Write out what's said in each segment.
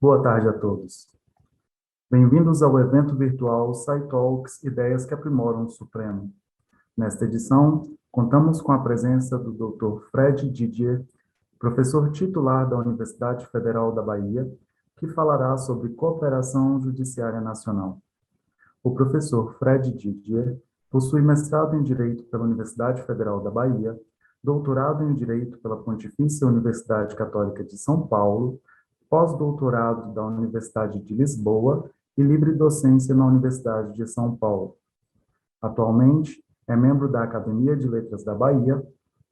Boa tarde a todos. Bem-vindos ao evento virtual SciTalks Ideias que Aprimoram o Supremo. Nesta edição, contamos com a presença do Dr. Fred Didier, professor titular da Universidade Federal da Bahia, que falará sobre cooperação judiciária nacional. O professor Fred Didier possui mestrado em Direito pela Universidade Federal da Bahia, doutorado em Direito pela Pontifícia Universidade Católica de São Paulo, pós-doutorado da Universidade de Lisboa e livre docência na Universidade de São Paulo. Atualmente, é membro da Academia de Letras da Bahia,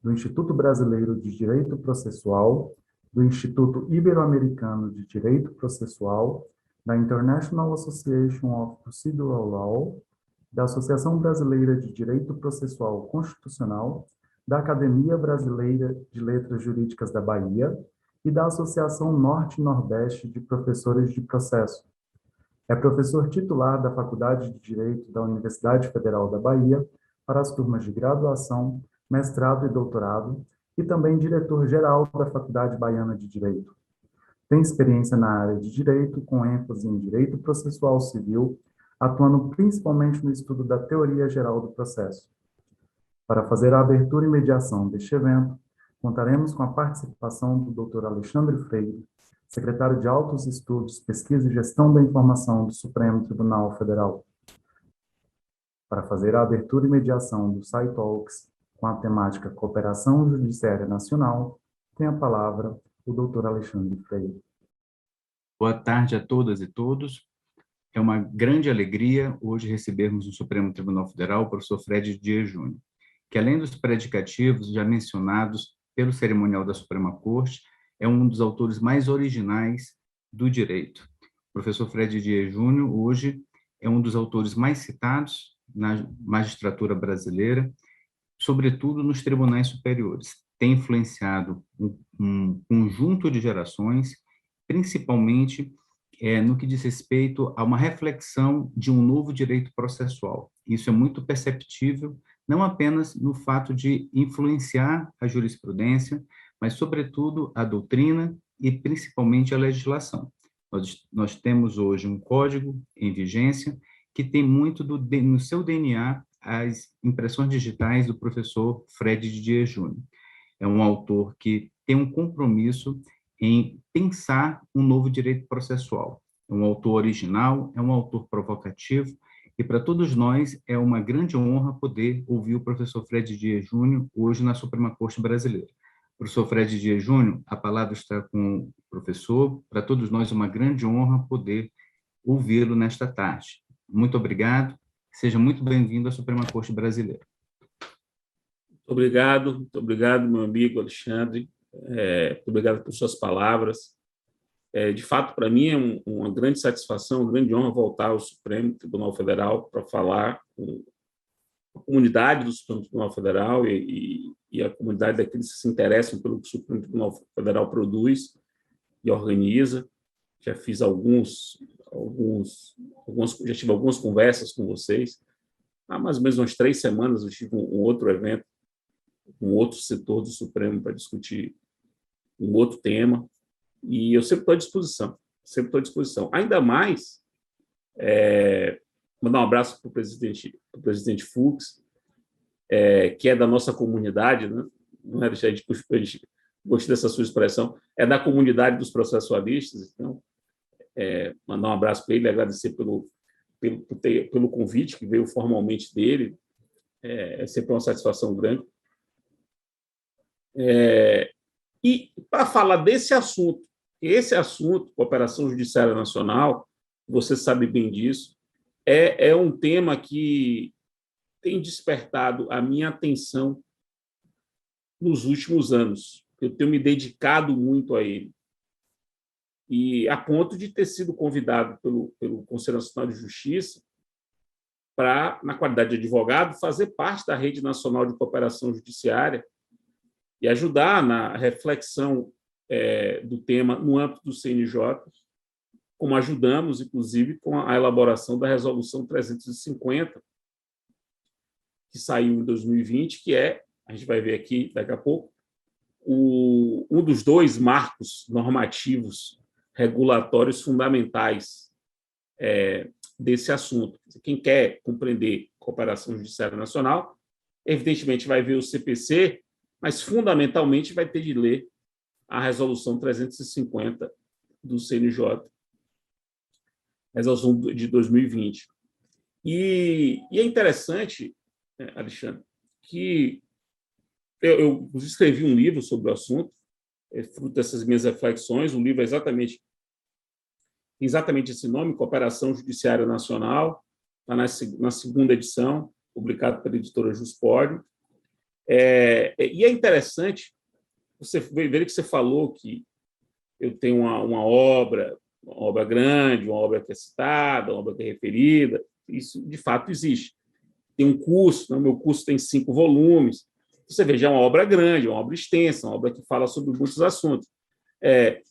do Instituto Brasileiro de Direito Processual, do Instituto Ibero-Americano de Direito Processual, da International Association of Procedural Law, da Associação Brasileira de Direito Processual Constitucional, da Academia Brasileira de Letras Jurídicas da Bahia e da Associação Norte e Nordeste de Professores de Processo. É professor titular da Faculdade de Direito da Universidade Federal da Bahia para as turmas de graduação, mestrado e doutorado, e também diretor-geral da Faculdade Baiana de Direito. Tem experiência na área de direito, com ênfase em direito processual civil, atuando principalmente no estudo da teoria geral do processo. Para fazer a abertura e mediação deste evento, contaremos com a participação do Dr. Alexandre Freire, secretário de Altos Estudos, Pesquisa e Gestão da Informação do Supremo Tribunal Federal. Para fazer a abertura e mediação do SciTalks com a temática Cooperação Judiciária Nacional, tem a palavra o Dr. Alexandre Freire. Boa tarde a todas e todos. É uma grande alegria hoje recebermos no Supremo Tribunal Federal o professor Fred Didier Júnior, que além dos predicativos já mencionados pelo cerimonial da Suprema Corte, é um dos autores mais originais do direito. O professor Fred Didier Júnior hoje é um dos autores mais citados na magistratura brasileira, sobretudo nos tribunais superiores. Tem influenciado um conjunto de gerações, principalmente no que diz respeito a uma reflexão de um novo direito processual. Isso é muito perceptível, não apenas no fato de influenciar a jurisprudência, mas, sobretudo, a doutrina e, principalmente, a legislação. Nós temos hoje um código em vigência que tem muito no seu DNA as impressões digitais do professor Fred Didier Júnior. É um autor que tem um compromisso em pensar um novo direito processual. É um autor original, é um autor provocativo, e para todos nós é uma grande honra poder ouvir o professor Fred Didier Júnior hoje na Suprema Corte Brasileira. Professor Fred Didier Júnior, a palavra está com o professor. Para todos nós é uma grande honra poder ouvi-lo nesta tarde. Muito obrigado. Seja muito bem-vindo à Suprema Corte Brasileira. Muito obrigado, meu amigo Alexandre. Muito obrigado por suas palavras. De fato, para mim é uma grande satisfação, uma grande honra voltar ao Supremo Tribunal Federal para falar com a comunidade do Supremo Tribunal Federal e a comunidade daqueles que se interessam pelo que o Supremo Tribunal Federal produz e organiza. Já fiz já tive algumas conversas com vocês. Há mais ou menos umas 3 semanas eu tive um outro evento, um outro setor do Supremo para discutir um outro tema, e eu sempre estou à disposição, Ainda mais, mandar um abraço para o presidente Fux, que é da nossa comunidade, né? Não é deixar de gostei dessa sua expressão, é da comunidade dos processualistas, então, mandar um abraço para ele, agradecer pelo convite que veio formalmente dele, é sempre uma satisfação grande. E para falar desse assunto, cooperação judiciária nacional, você sabe bem disso, é um tema que tem despertado a minha atenção nos últimos anos. Eu tenho me dedicado muito a ele. E a ponto de ter sido convidado pelo Conselho Nacional de Justiça para, na qualidade de advogado, fazer parte da Rede Nacional de Cooperação Judiciária e ajudar na reflexão do tema no âmbito do CNJ, como ajudamos, inclusive, com a elaboração da Resolução 350, que saiu em 2020, que a gente vai ver aqui daqui a pouco, um dos 2 marcos normativos regulatórios fundamentais desse assunto. Quem quer compreender cooperação judiciária nacional, evidentemente vai ver o CPC, mas fundamentalmente vai ter de ler a resolução 350 do CNJ, resolução de 2020. E é interessante, Alexandre, que eu escrevi um livro sobre o assunto, fruto dessas minhas reflexões. O livro é exatamente esse nome, Cooperação Judiciária Nacional, está na segunda edição, publicado pela editora Juspódio. E é interessante você ver que você falou que eu tenho uma obra grande, uma obra que é citada, uma obra que é referida. Isso, de fato, existe. Tem um curso, meu curso tem 5 volumes. Você veja, é uma obra grande, uma obra extensa, uma obra que fala sobre muitos assuntos.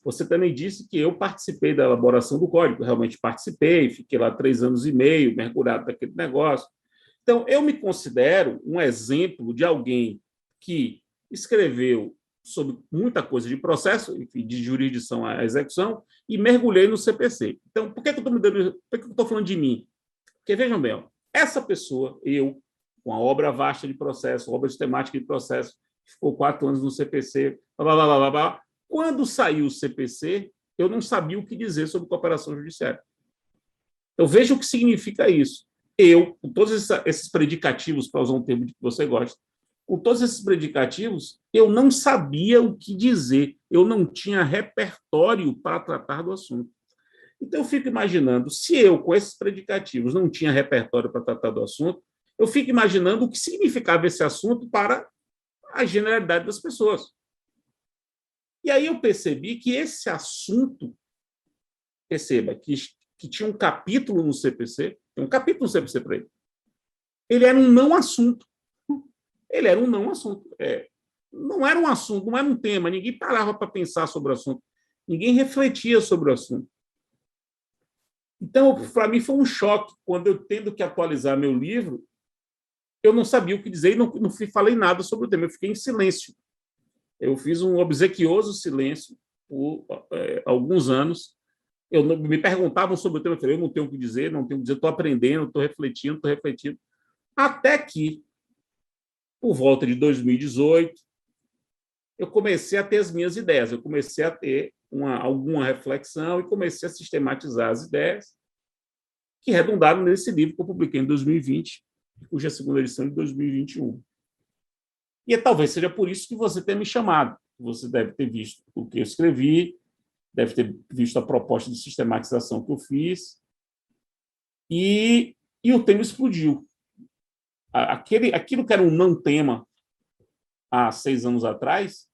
Você também disse que eu participei da elaboração do código, realmente participei, fiquei lá 3 anos e meio, mergulhado naquele negócio. Então, eu me considero um exemplo de alguém que escreveu sobre muita coisa de processo, enfim, de jurisdição à execução, e mergulhei no CPC. Então, por que eu estou falando de mim? Porque, vejam bem, essa pessoa, eu, com a obra vasta de processo, obra sistemática de processo, ficou 4 anos no CPC, quando saiu o CPC, eu não sabia o que dizer sobre cooperação judiciária. Então, veja o que significa isso. Eu, com todos esses predicativos, para usar um termo que você gosta, com todos esses predicativos, eu não sabia o que dizer, eu não tinha repertório para tratar do assunto. Então, eu fico imaginando, se eu, com esses predicativos, não tinha repertório para tratar do assunto, eu fico imaginando o que significava esse assunto para a generalidade das pessoas. E aí eu percebi que esse assunto, perceba, que tinha um capítulo no CPC, tem um capítulo no CPC para ele era um não assunto. Ele era um não assunto. Não era um assunto, não era um tema, ninguém parava para pensar sobre o assunto, ninguém refletia sobre o assunto. Então, para mim, foi um choque quando eu, tendo que atualizar meu livro, eu não sabia o que dizer e não falei nada sobre o tema, eu fiquei em silêncio. Eu fiz um obsequioso silêncio por alguns anos. Me perguntavam sobre o tema, eu falei, eu não tenho o que dizer, estou aprendendo, estou refletindo. Até que, por volta de 2018, eu comecei a ter as minhas ideias, eu comecei a ter alguma reflexão e comecei a sistematizar as ideias que redundaram nesse livro que eu publiquei em 2020, cuja segunda edição é de 2021. E talvez seja por isso que você tenha me chamado. Você deve ter visto o que eu escrevi, deve ter visto a proposta de sistematização que eu fiz, e o tema explodiu. Aquilo que era um não tema há 6 anos atrás,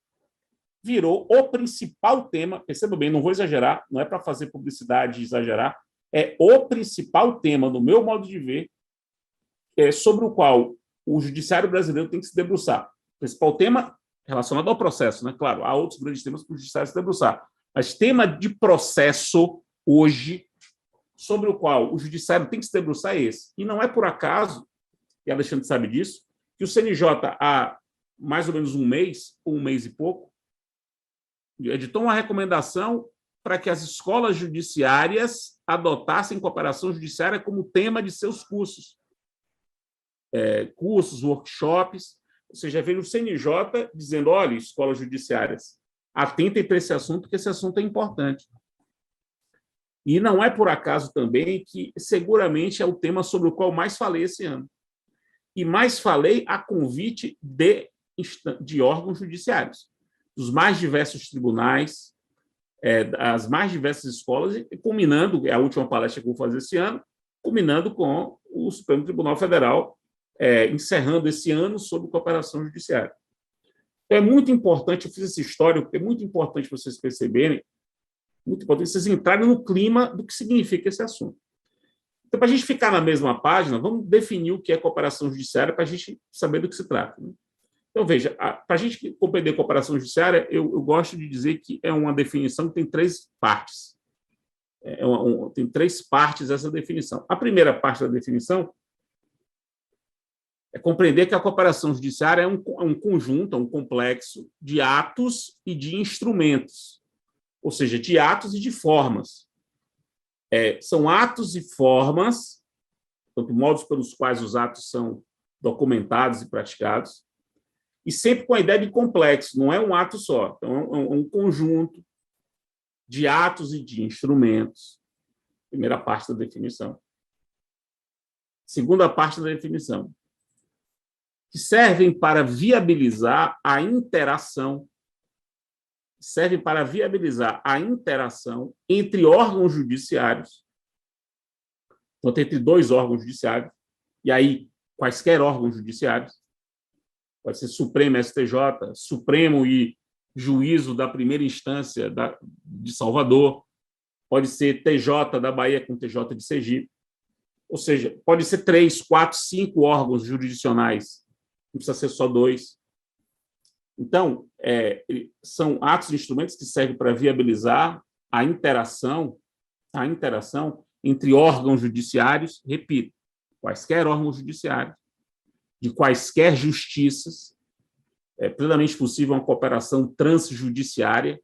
virou o principal tema. Perceba bem, não vou exagerar, não é para fazer publicidade e exagerar, é o principal tema, no meu modo de ver, sobre o qual o judiciário brasileiro tem que se debruçar. O principal tema relacionado ao processo, né? Claro, há outros grandes temas para o judiciário se debruçar, mas tema de processo hoje, sobre o qual o judiciário tem que se debruçar, é esse. E não é por acaso, e Alexandre sabe disso, que o CNJ, há mais ou menos um mês e pouco, editou uma recomendação para que as escolas judiciárias adotassem cooperação judiciária como tema de seus cursos. Cursos, workshops, ou seja, veio o CNJ dizendo, olha, escolas judiciárias, atentem para esse assunto, porque esse assunto é importante. E não é por acaso também que seguramente é o tema sobre o qual mais falei esse ano. E mais falei a convite de órgãos judiciários, dos mais diversos tribunais, as mais diversas escolas, e culminando, é a última palestra que eu vou fazer esse ano, culminando com o Supremo Tribunal Federal, encerrando esse ano sobre cooperação judiciária. Então, é muito importante, eu fiz essa história, porque é muito importante vocês perceberem, muito importante vocês entrarem no clima do que significa esse assunto. Então, para a gente ficar na mesma página, vamos definir o que é cooperação judiciária para a gente saber do que se trata. Né? Então, veja, para a gente compreender cooperação judiciária, eu gosto de dizer que é uma definição que tem 3 partes. Tem 3 partes essa definição. A primeira parte da definição é compreender que a cooperação judiciária é um conjunto, um complexo de atos e de instrumentos ou seja, de atos e de formas. São atos e formas, portanto, modos pelos quais os atos são documentados e praticados, e sempre com a ideia de complexo, não é um ato só. Então, é um conjunto de atos e de instrumentos. Primeira parte da definição. Segunda parte da definição. Que servem para viabilizar a interação. Servem para viabilizar a interação entre órgãos judiciários. Portanto, entre dois órgãos judiciários. E aí, quaisquer órgãos judiciários. Pode ser Supremo, STJ, Supremo e Juízo da primeira instância de Salvador. Pode ser TJ da Bahia com TJ de Sergipe. Ou seja, pode ser 3, 4, 5 órgãos jurisdicionais. Não precisa ser só 2. Então, são atos e instrumentos que servem para viabilizar a interação entre órgãos judiciários, repito, quaisquer órgãos judiciários, de quaisquer justiças. É plenamente possível uma cooperação transjudiciária,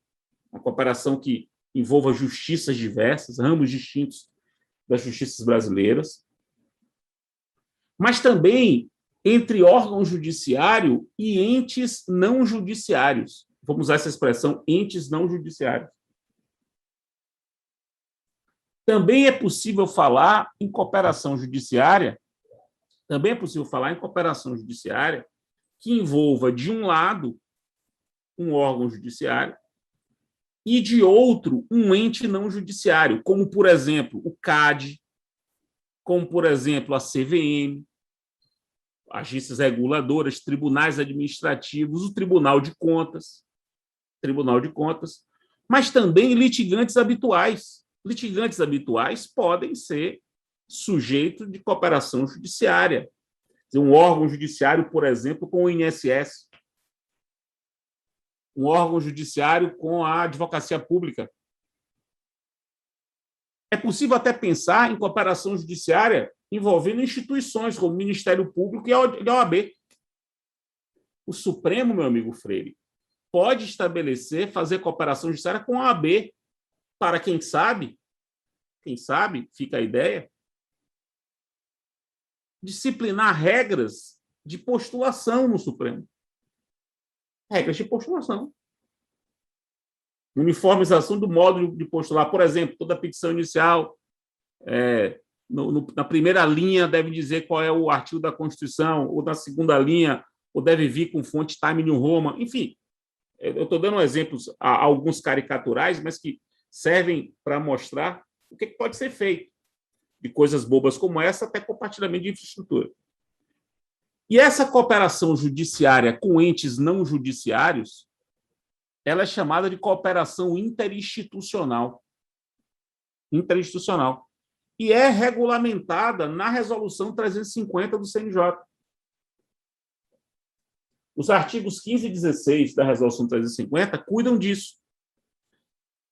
uma cooperação que envolva justiças diversas, ramos distintos das justiças brasileiras, mas também entre órgão judiciário e entes não judiciários. Vamos usar essa expressão, entes não judiciários. Também é possível falar em cooperação judiciária, que envolva, de um lado, um órgão judiciário e, de outro, um ente não judiciário, como, por exemplo, o CAD, como, por exemplo, a CVM, agências reguladoras, tribunais administrativos, o Tribunal de Contas, mas também litigantes habituais. Litigantes habituais podem ser sujeitos de cooperação judiciária. Um órgão judiciário, por exemplo, com o INSS, um órgão judiciário com a advocacia pública. É possível até pensar em cooperação judiciária envolvendo instituições como o Ministério Público e a OAB. O Supremo, meu amigo Freire, pode fazer cooperação judiciária com a OAB para, quem sabe, fica a ideia, disciplinar regras de postulação no Supremo. Regras de postulação. Uniformização do modo de postular. Por exemplo, toda petição inicial, na primeira linha, deve dizer qual é o artigo da Constituição, ou na segunda linha, ou deve vir com fonte Time New Roman. Enfim, eu estou dando exemplos, alguns caricaturais, mas que servem para mostrar o que pode ser feito. De coisas bobas como essa até compartilhamento de infraestrutura. E essa cooperação judiciária com entes não judiciários, ela é chamada de cooperação interinstitucional. E é regulamentada na Resolução 350 do CNJ. Os artigos 15 e 16 da Resolução 350 cuidam disso.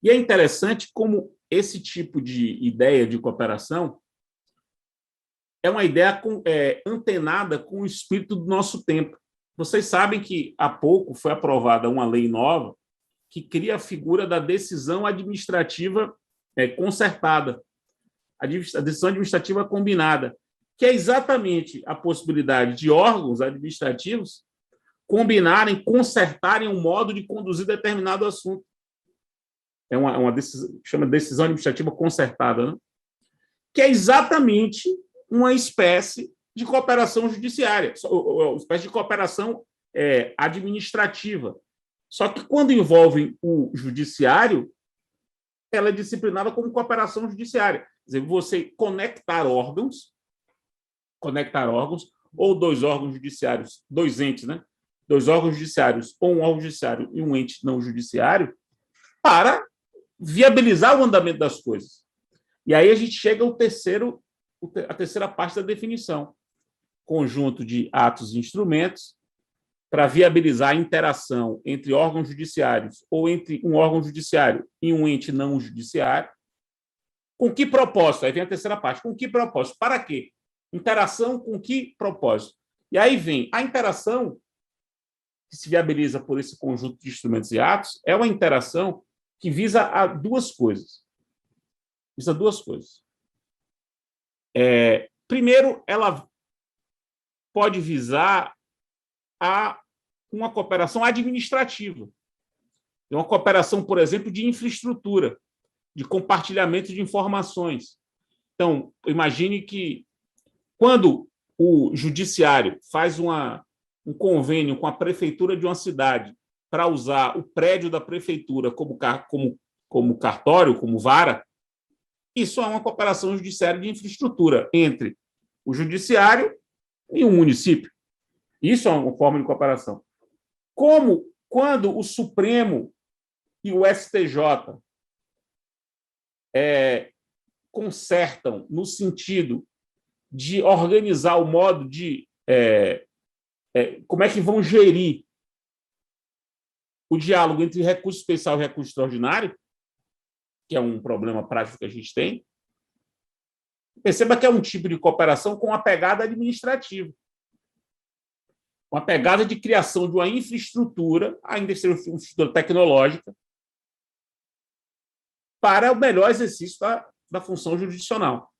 E é interessante como esse tipo de ideia de cooperação é uma ideia antenada com o espírito do nosso tempo. Vocês sabem que há pouco foi aprovada uma lei nova que cria a figura da decisão administrativa concertada, a decisão administrativa combinada, que é exatamente a possibilidade de órgãos administrativos combinarem, concertarem um modo de conduzir determinado assunto. É uma decisão, chama decisão administrativa concertada, né? Que é exatamente uma espécie de cooperação judiciária, uma espécie de cooperação administrativa. Só que, quando envolve o judiciário, ela é disciplinada como cooperação judiciária. Quer dizer, você conectar órgãos, ou dois órgãos judiciários, dois entes, né? Dois órgãos judiciários, ou um órgão judiciário e um ente não judiciário, para viabilizar o andamento das coisas. E aí a gente chega a terceira parte da definição. Conjunto de atos e instrumentos para viabilizar a interação entre órgãos judiciários ou entre um órgão judiciário e um ente não judiciário. Com que propósito? Aí vem a terceira parte. Com que propósito? Para quê? Interação com que propósito? E aí vem a interação que se viabiliza por esse conjunto de instrumentos e atos, é uma interação que visa a duas coisas. Visa duas coisas. Primeiro, ela pode visar uma cooperação administrativa. Uma cooperação, por exemplo, de infraestrutura, de compartilhamento de informações. Então, imagine que quando o judiciário faz um convênio com a prefeitura de uma cidade para usar o prédio da prefeitura como cartório, como vara, isso é uma cooperação judiciária de infraestrutura entre o judiciário e o município. Isso é uma forma de cooperação. Como quando o Supremo e o STJ consertam no sentido de organizar o modo de como é que vão gerir o diálogo entre recurso especial e recurso extraordinário, que é um problema prático que a gente tem. Perceba que é um tipo de cooperação com uma pegada administrativa, uma pegada de criação de uma infraestrutura, ainda ser uma infraestrutura tecnológica, para o melhor exercício da função jurisdicional.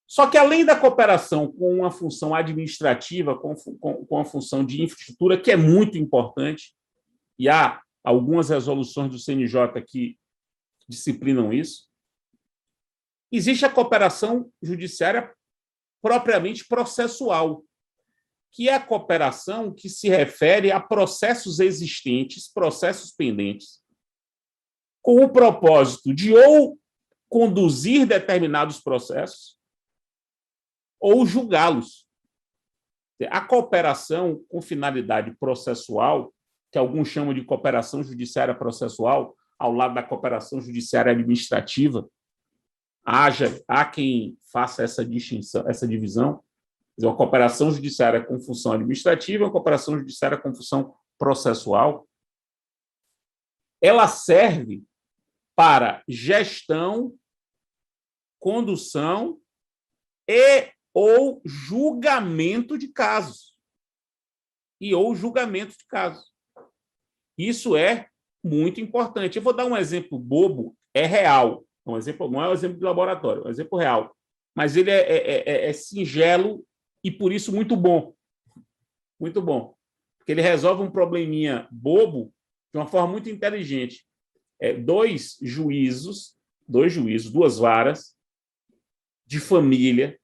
Só que, além da cooperação com uma função administrativa, com a função de infraestrutura, que é muito importante, e há algumas resoluções do CNJ que disciplinam isso, existe a cooperação judiciária propriamente processual, que é a cooperação que se refere a processos existentes, processos pendentes, com o propósito de ou conduzir determinados processos ou julgá-los. A cooperação com finalidade processual, que alguns chamam de cooperação judiciária processual, ao lado da cooperação judiciária administrativa, há quem faça essa distinção, essa divisão, uma cooperação judiciária com função administrativa, uma cooperação judiciária com função processual. Ela serve para gestão, condução ou julgamento de casos. Isso é muito importante. Eu vou dar um exemplo bobo, é real. Um exemplo, não é um exemplo de laboratório, é um exemplo real. Mas ele é singelo e, por isso, muito bom. Muito bom. Porque ele resolve um probleminha bobo de uma forma muito inteligente. Duas varas de família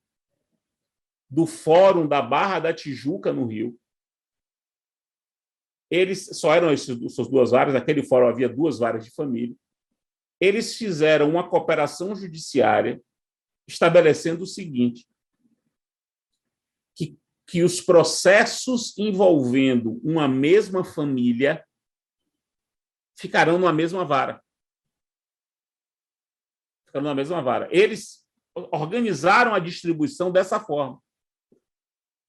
do Fórum da Barra da Tijuca, no Rio. Eles só eram essas duas varas, naquele fórum havia duas varas de família. Eles fizeram uma cooperação judiciária estabelecendo o seguinte, que os processos envolvendo uma mesma família ficarão numa mesma vara. Eles organizaram a distribuição dessa forma.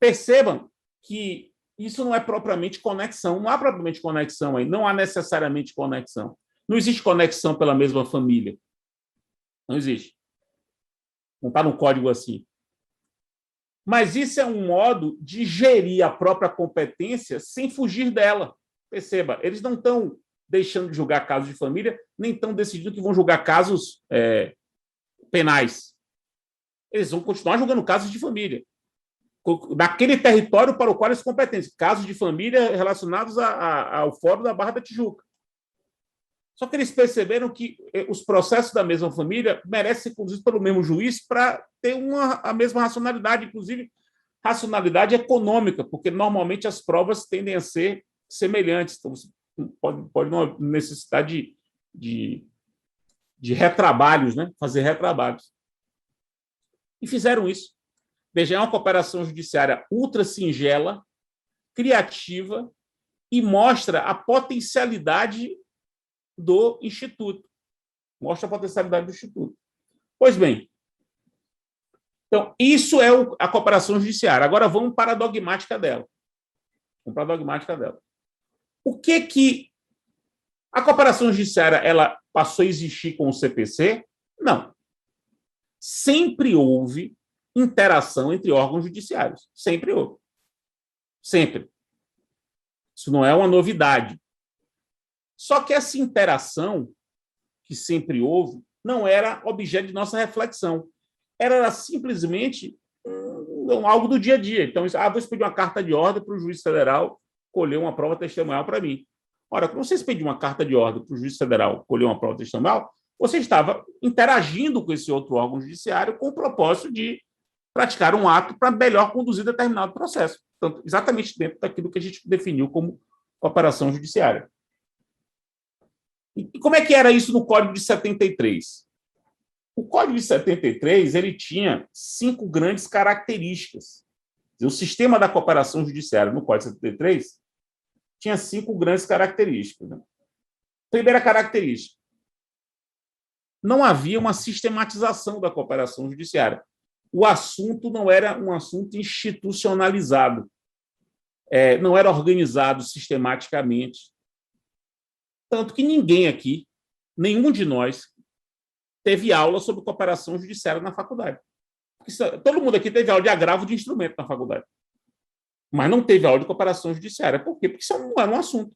Percebam que isso não é propriamente conexão. Não há propriamente conexão aí. Não há necessariamente conexão. Não existe conexão pela mesma família. Não existe. Não está no código assim. Mas isso é um modo de gerir a própria competência sem fugir dela. Perceba, eles não estão deixando de julgar casos de família, nem estão decidindo que vão julgar casos penais. Eles vão continuar julgando casos de família, naquele território para o qual eles competentes, casos de família relacionados ao Fórum da Barra da Tijuca. Só que eles perceberam que os processos da mesma família merecem ser conduzidos pelo mesmo juiz para ter a mesma racionalidade, inclusive racionalidade econômica, porque normalmente as provas tendem a ser semelhantes. Então, você pode não necessitar de retrabalhos, né? Fazer retrabalhos. E fizeram isso. Veja, é uma cooperação judiciária ultra singela, criativa, e mostra a potencialidade do Instituto. Pois bem, então, isso é a cooperação judiciária. Agora vamos para a dogmática dela. O que a cooperação judiciária ela passou a existir com o CPC? Não. Sempre houve interação entre órgãos judiciários. Sempre houve. Sempre. Isso não é uma novidade. Só que essa interação que sempre houve não era objeto de nossa reflexão. Era simplesmente algo do dia a dia. Então, vou expedir uma carta de ordem para o juiz federal colher uma prova testemunhal para mim. Ora, quando você expediu uma carta de ordem para o juiz federal colher uma prova testemunhal, você estava interagindo com esse outro órgão judiciário com o propósito de praticar um ato para melhor conduzir determinado processo. Portanto, exatamente dentro daquilo que a gente definiu como cooperação judiciária. E como é que era isso no Código de 73? O Código de 73 ele tinha 5 grandes características. O sistema da cooperação judiciária no Código de 73 tinha 5 grandes características. Né? Primeira característica: não havia uma sistematização da cooperação judiciária. O assunto não era um assunto institucionalizado, não era organizado sistematicamente. Tanto que ninguém aqui, nenhum de nós, teve aula sobre cooperação judiciária na faculdade. Todo mundo aqui teve aula de agravo de instrumento na faculdade, mas não teve aula de cooperação judiciária. Por quê? Porque isso não era um assunto.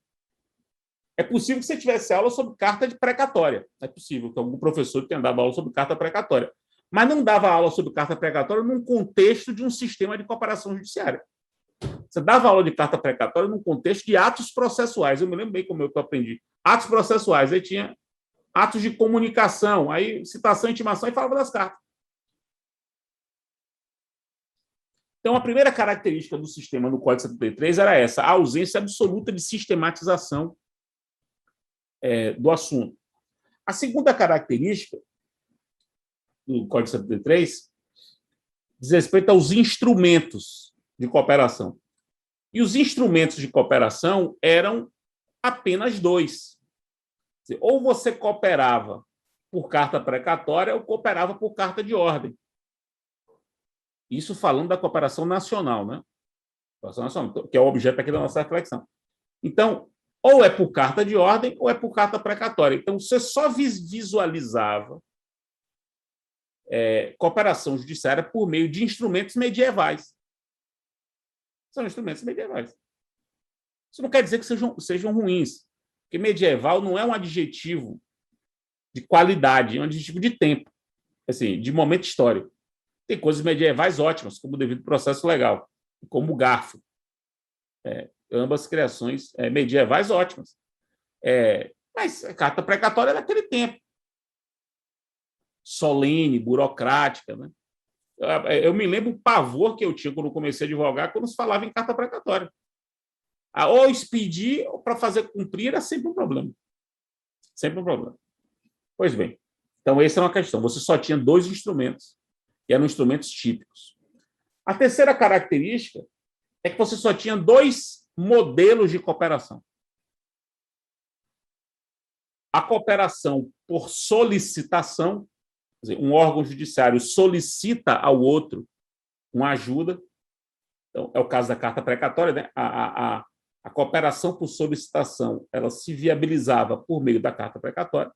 É possível que você tivesse aula sobre carta de precatória. É possível que algum professor tenha dado aula sobre carta precatória, mas não dava aula sobre carta precatória num contexto de um sistema de cooperação judiciária. Você dava aula de carta precatória num contexto de atos processuais. Eu me lembro bem como eu aprendi. Atos processuais. Aí tinha atos de comunicação, aí citação, intimação, e falava das cartas. Então, a primeira característica do sistema no Código 73 era essa, a ausência absoluta de sistematização do assunto. A segunda característica do Código 73 diz respeito aos instrumentos de cooperação. E os instrumentos de cooperação eram apenas 2. Ou você cooperava por carta precatória ou cooperava por carta de ordem. Isso falando da cooperação nacional, né? Cooperação nacional, que é o objeto aqui da nossa reflexão. Então, ou é por carta de ordem ou é por carta precatória. Então, você só visualizava cooperação judiciária por meio de instrumentos medievais. São instrumentos medievais. Isso não quer dizer que sejam ruins, porque medieval não é um adjetivo de qualidade, é um adjetivo de tempo, assim, de momento histórico. Tem coisas medievais ótimas, como o devido processo legal, como o garfo. Ambas criações medievais ótimas. Mas a carta precatória é daquele tempo. Solene, burocrática. Né? Eu me lembro o pavor que eu tinha quando comecei a advogar, quando se falava em carta precatória. Ou expedir, ou para fazer cumprir, era sempre um problema. Sempre um problema. Pois bem, então essa é uma questão. Você só tinha 2 instrumentos, e eram instrumentos típicos. A terceira característica é que você só tinha 2 modelos de cooperação. A cooperação por solicitação, quer dizer, um órgão judiciário solicita ao outro uma ajuda. Então, é o caso da carta precatória, né? A cooperação por solicitação, ela se viabilizava por meio da carta precatória.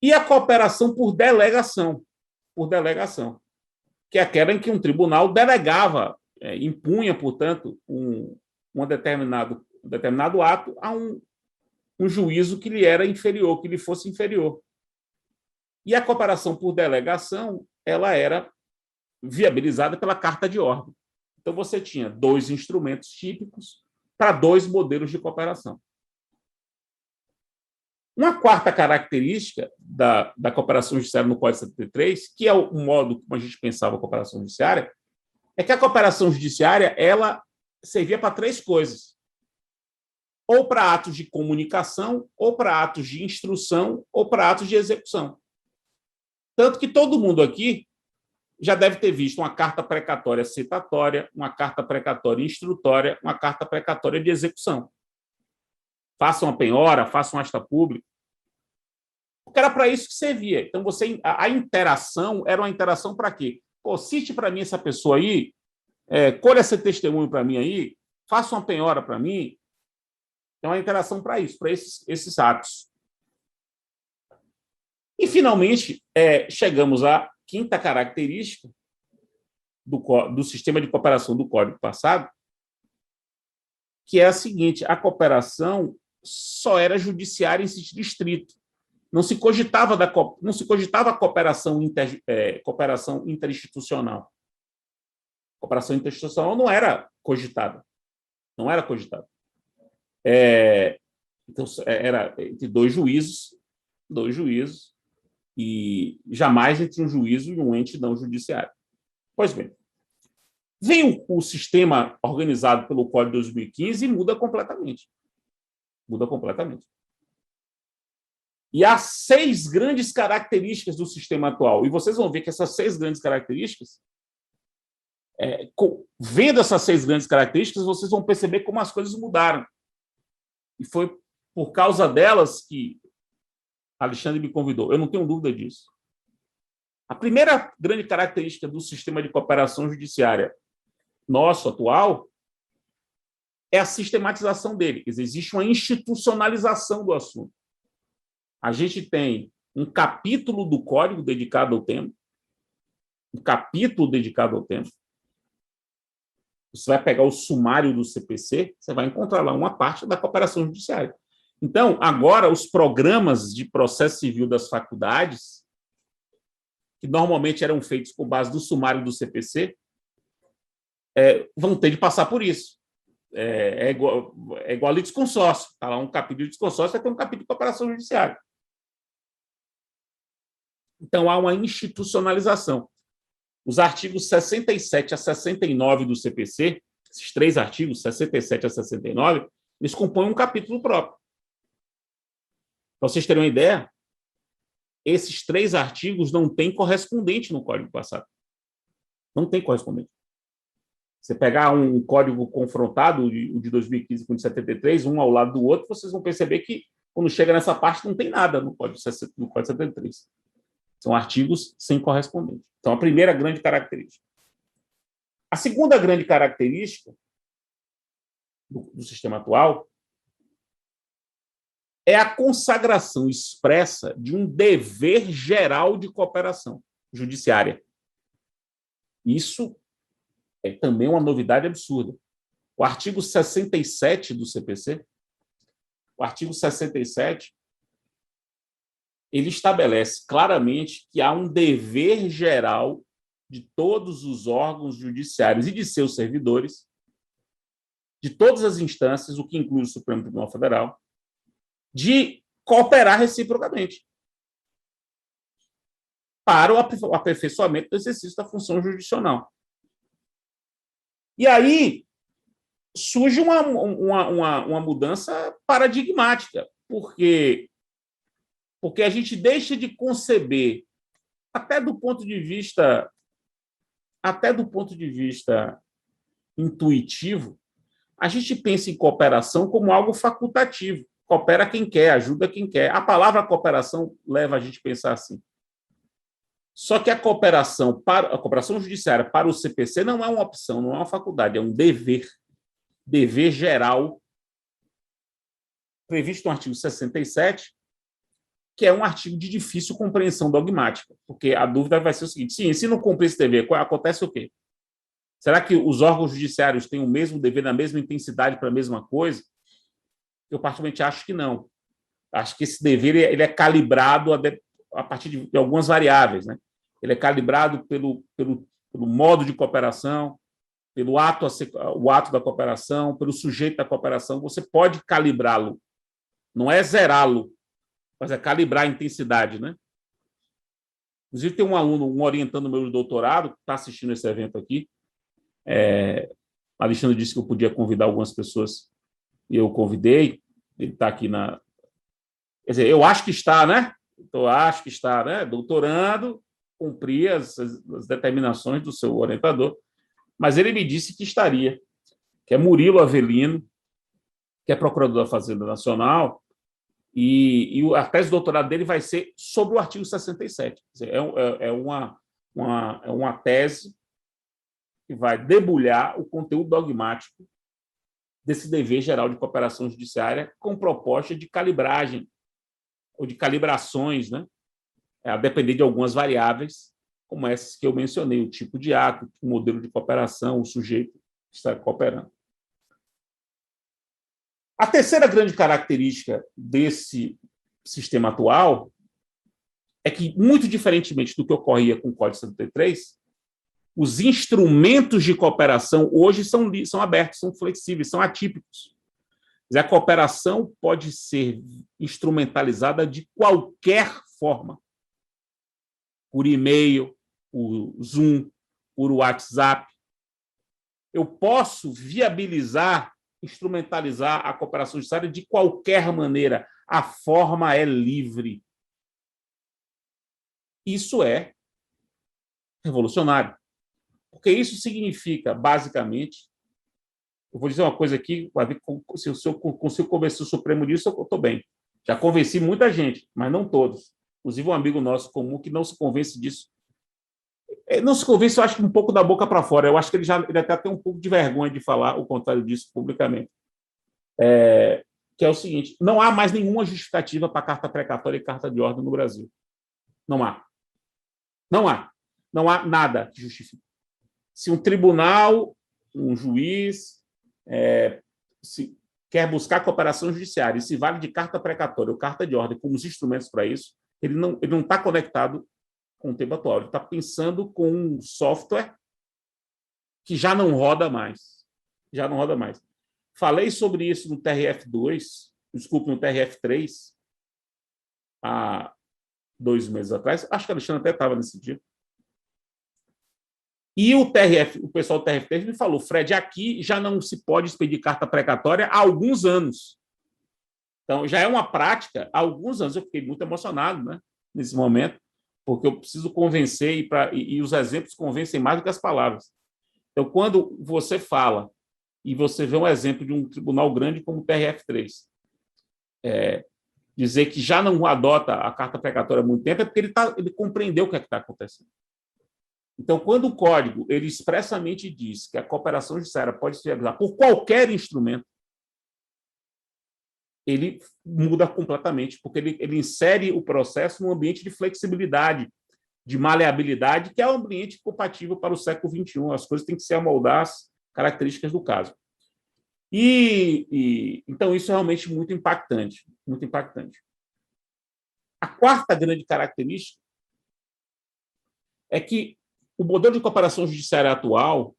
E a cooperação por delegação, que é aquela em que um tribunal delegava, impunha, portanto, um determinado ato a um juízo que lhe era inferior, que lhe fosse inferior. E a cooperação por delegação, ela era viabilizada pela carta de ordem. Então, você tinha 2 instrumentos típicos para 2 modelos de cooperação. Uma quarta característica da cooperação judiciária no Código 73, que é o modo como a gente pensava a cooperação judiciária, é que a cooperação judiciária ela servia para 3 coisas. Ou para atos de comunicação, ou para atos de instrução, ou para atos de execução. Tanto que todo mundo aqui já deve ter visto uma carta precatória citatória, uma carta precatória instrutória, uma carta precatória de execução. Faça uma penhora, faça um asta pública. Porque era para isso que servia. Então, a interação era uma interação para quê? Cite para mim essa pessoa aí, colha esse testemunho para mim aí, faça uma penhora para mim. É uma interação para isso, para esses atos. E, finalmente, chegamos à quinta característica do sistema de cooperação do Código passado, que é a seguinte: a cooperação só era judiciária em sentido estrito. Não se cogitava a cooperação interinstitucional. Cooperação interinstitucional não era cogitada. Não era cogitada. Então, era entre dois juízos, e jamais entre um juízo e um ente não judiciário. Pois bem, vem o sistema organizado pelo Código de 2015 e muda completamente. Muda completamente. E há 6 grandes características do sistema atual. E vocês vão ver que essas 6 grandes características, vendo essas 6 grandes características, vocês vão perceber como as coisas mudaram. E foi por causa delas que Alexandre me convidou. Eu não tenho dúvida disso. A primeira grande característica do sistema de cooperação judiciária nosso atual é a sistematização dele. Quer dizer, existe uma institucionalização do assunto. A gente tem um capítulo do Código dedicado ao tema. Um capítulo dedicado ao tema. Você vai pegar o sumário do CPC, você vai encontrar lá uma parte da cooperação judiciária. Então, agora, os programas de processo civil das faculdades, que normalmente eram feitos com base do sumário do CPC, vão ter de passar por isso. É igual a litisconsórcio. Está lá um capítulo de litisconsórcio, vai ter um capítulo de cooperação judiciária. Então, há uma institucionalização. Os artigos 67 a 69 do CPC, esses 3 artigos, 67 a 69, eles compõem um capítulo próprio. Para vocês terem uma ideia, esses 3 artigos não têm correspondente no Código passado. Não tem correspondente. Você pegar um código confrontado, o de 2015 com o de 73, um ao lado do outro, vocês vão perceber que, quando chega nessa parte, não tem nada no Código 73. São artigos sem correspondente. Então, a primeira grande característica. A segunda grande característica do sistema atual é a consagração expressa de um dever geral de cooperação judiciária. Isso é também uma novidade absurda. O artigo 67 do CPC, ele estabelece claramente que há um dever geral de todos os órgãos judiciários e de seus servidores, de todas as instâncias, o que inclui o Supremo Tribunal Federal, de cooperar reciprocamente para o aperfeiçoamento do exercício da função jurisdicional. E aí surge uma mudança paradigmática, porque a gente deixa de conceber, até do ponto de vista intuitivo, a gente pensa em cooperação como algo facultativo. Coopera quem quer, ajuda quem quer. A palavra cooperação leva a gente a pensar assim. Só que a cooperação judiciária para o CPC não é uma opção, não é uma faculdade, é um dever geral, previsto no artigo 67, que é um artigo de difícil compreensão dogmática, porque a dúvida vai ser o seguinte: sim, se não cumprir esse dever, acontece o quê? Será que os órgãos judiciários têm o mesmo dever, na mesma intensidade para a mesma coisa? Eu, particularmente, acho que não. Acho que esse dever ele é calibrado a partir de algumas variáveis, né? Ele é calibrado pelo modo de cooperação, pelo o ato da cooperação, pelo sujeito da cooperação. Você pode calibrá-lo, não é zerá-lo, mas é calibrar a intensidade, né? Inclusive, tem um aluno, um orientando meu de doutorado, que está assistindo esse evento aqui. Alexandre disse que eu podia convidar algumas pessoas, e eu convidei. Ele está aqui na... Quer dizer, eu acho que está, né? Eu acho que está, né? Doutorando, cumprir as determinações do seu orientador, mas ele me disse que estaria, que é Murilo Avelino, que é procurador da Fazenda Nacional, e a tese de doutorado dele vai ser sobre o artigo 67. Quer dizer, é uma tese que vai debulhar o conteúdo dogmático desse dever geral de cooperação judiciária com proposta de calibragem ou de calibrações, né? A depender de algumas variáveis, como essas que eu mencionei, o tipo de ato, o modelo de cooperação, o sujeito que está cooperando. A terceira grande característica desse sistema atual é que, muito diferentemente do que ocorria com o Código 73, os instrumentos de cooperação hoje são abertos, são flexíveis, são atípicos. A cooperação pode ser instrumentalizada de qualquer forma. Por e-mail, por Zoom, por WhatsApp. Eu posso viabilizar, instrumentalizar a cooperação judiciária de qualquer maneira. A forma é livre. Isso é revolucionário. Porque isso significa, basicamente, eu vou dizer uma coisa aqui, se eu consigo convencer o Supremo disso, eu estou bem. Já convenci muita gente, mas não todos. Inclusive um amigo nosso comum que não se convence disso. Não se convence, eu acho que um pouco da boca para fora. Eu acho que ele até tem um pouco de vergonha de falar o contrário disso publicamente. Que é o seguinte, não há mais nenhuma justificativa para carta precatória e carta de ordem no Brasil. Não há. Não há. Não há nada que justifique. Se um tribunal, um juiz, se quer buscar cooperação judiciária e se vale de carta precatória ou carta de ordem como os instrumentos para isso, ele não está conectado com o tempo atual. Ele está pensando com um software que já não roda mais. Já não roda mais. Falei sobre isso no TRF2, desculpe, no TRF3, há 2 meses atrás. Acho que o Alexandre até estava nesse dia. E o pessoal do TRF3 me falou, Fred, aqui já não se pode expedir carta precatória há alguns anos. Então, já é uma prática há alguns anos. Eu fiquei muito emocionado, né, nesse momento, porque eu preciso convencer e os exemplos convencem mais do que as palavras. Então, quando você fala e você vê um exemplo de um tribunal grande como o TRF3, dizer que já não adota a carta precatória há muito tempo, é porque ele compreendeu o que é que está acontecendo. Então, quando o Código ele expressamente diz que a cooperação judiciária pode se realizar por qualquer instrumento, ele muda completamente, porque ele insere o processo num ambiente de flexibilidade, de maleabilidade, que é um ambiente compatível para o século XXI. As coisas têm que se amoldar às características do caso. Então, isso é realmente muito impactante, muito impactante. A quarta grande característica é que o modelo de cooperação judiciária atual,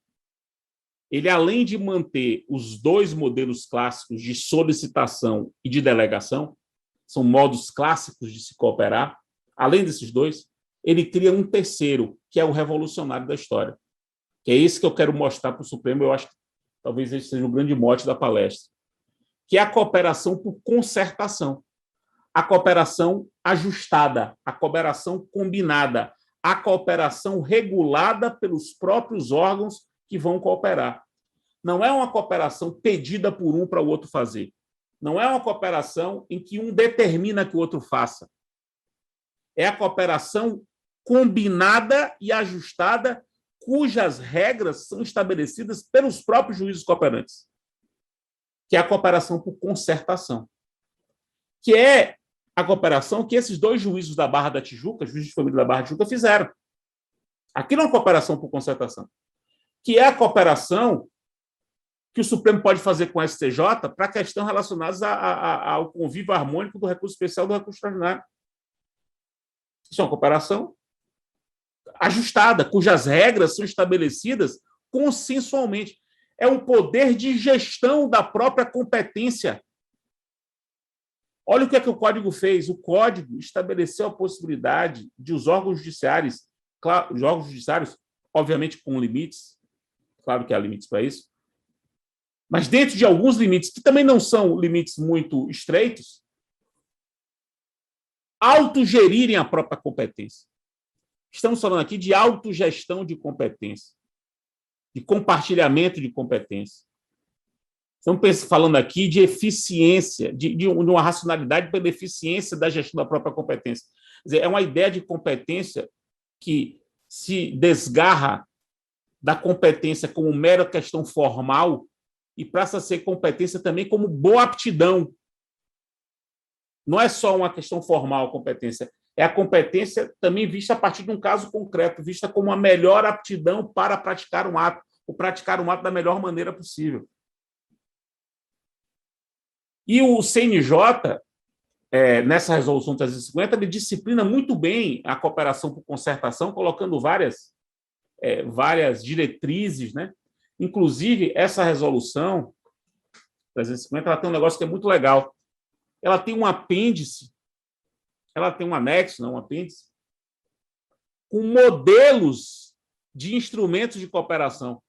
ele, além de manter os 2 modelos clássicos de solicitação e de delegação, são modos clássicos de se cooperar, além desses 2, ele cria um terceiro, que é o revolucionário da história, que é esse que eu quero mostrar para o Supremo, eu acho que talvez esse seja o grande mote da palestra, que é a cooperação por concertação, a cooperação ajustada, a cooperação combinada, a cooperação regulada pelos próprios órgãos que vão cooperar. Não é uma cooperação pedida por um para o outro fazer. Não é uma cooperação em que um determina que o outro faça. É a cooperação combinada e ajustada, cujas regras são estabelecidas pelos próprios juízes cooperantes, que é a cooperação por concertação, que é a cooperação que esses 2 juízos da Barra da Tijuca, juízes de família da Barra da Tijuca, fizeram. Aqui não é uma cooperação por concertação, que é a cooperação que o Supremo pode fazer com a STJ para questões relacionadas ao convívio harmônico do recurso especial e do recurso extraordinário. Isso é uma cooperação ajustada, cujas regras são estabelecidas consensualmente. É um poder de gestão da própria competência. Olha o que é que o Código fez. O Código estabeleceu a possibilidade de os órgãos judiciários, claro, os órgãos judiciários, obviamente com limites, claro que há limites para isso, mas dentro de alguns limites, que também não são limites muito estreitos, autogerirem a própria competência. Estamos falando aqui de autogestão de competência, de compartilhamento de competência. Estamos falando aqui de eficiência, de uma racionalidade pela eficiência da gestão da própria competência. Quer dizer, é uma ideia de competência que se desgarra da competência como mera questão formal e passa a ser competência também como boa aptidão. Não é só uma questão formal a competência, é a competência também vista a partir de um caso concreto, vista como a melhor aptidão para praticar um ato, ou praticar um ato da melhor maneira possível. E o CNJ, nessa resolução 350, ele disciplina muito bem a cooperação por concertação, colocando várias diretrizes, né? Inclusive, essa resolução 350, ela tem um negócio que é muito legal. Ela tem um apêndice, ela tem um anexo, não um apêndice, com modelos de instrumentos de cooperação,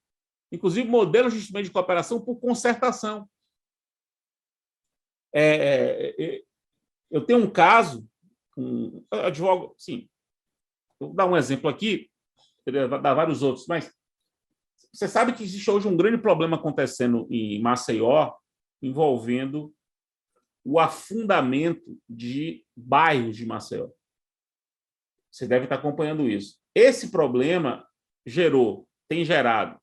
inclusive modelos de instrumentos de cooperação por concertação. Eu tenho um caso, eu advogo, sim, vou dar um exemplo aqui, poderia dar vários outros, mas você sabe que existe hoje um grande problema acontecendo em Maceió, envolvendo o afundamento de bairros de Maceió. Você deve estar acompanhando isso. Esse problema tem gerado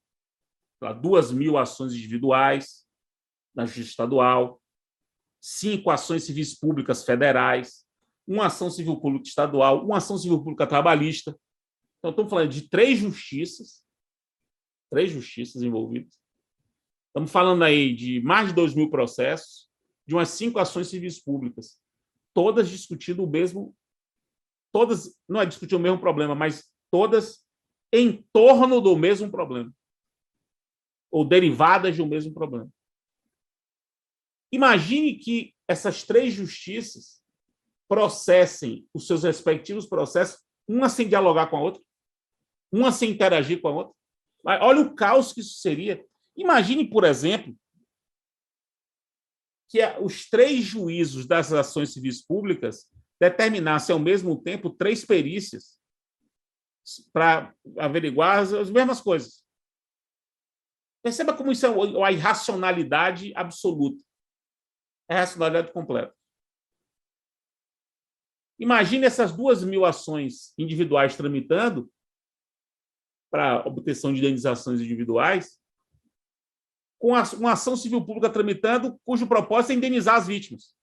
2.000 ações individuais na Justiça Estadual, 5 ações civis públicas federais, 1 ação civil pública estadual, 1 ação civil pública trabalhista. Então, estamos falando de 3 justiças envolvidas. Estamos falando aí de mais de 2.000 processos, de umas 5 ações civis públicas, todas discutindo o mesmo, todas, não é discutir o mesmo problema, mas todas em torno do mesmo problema, ou derivadas de um mesmo problema. Imagine que essas 3 justiças processem os seus respectivos processos, uma sem dialogar com a outra, uma sem interagir com a outra. Olha o caos que isso seria. Imagine, por exemplo, que os 3 juízos das ações civis públicas determinassem, ao mesmo tempo, 3 perícias para averiguar as mesmas coisas. Perceba como isso é uma irracionalidade absoluta. É racionalidade completa. Imagine essas 2.000 ações individuais tramitando para obtenção de indenizações individuais, com uma ação civil pública tramitando, cujo propósito é indenizar as vítimas.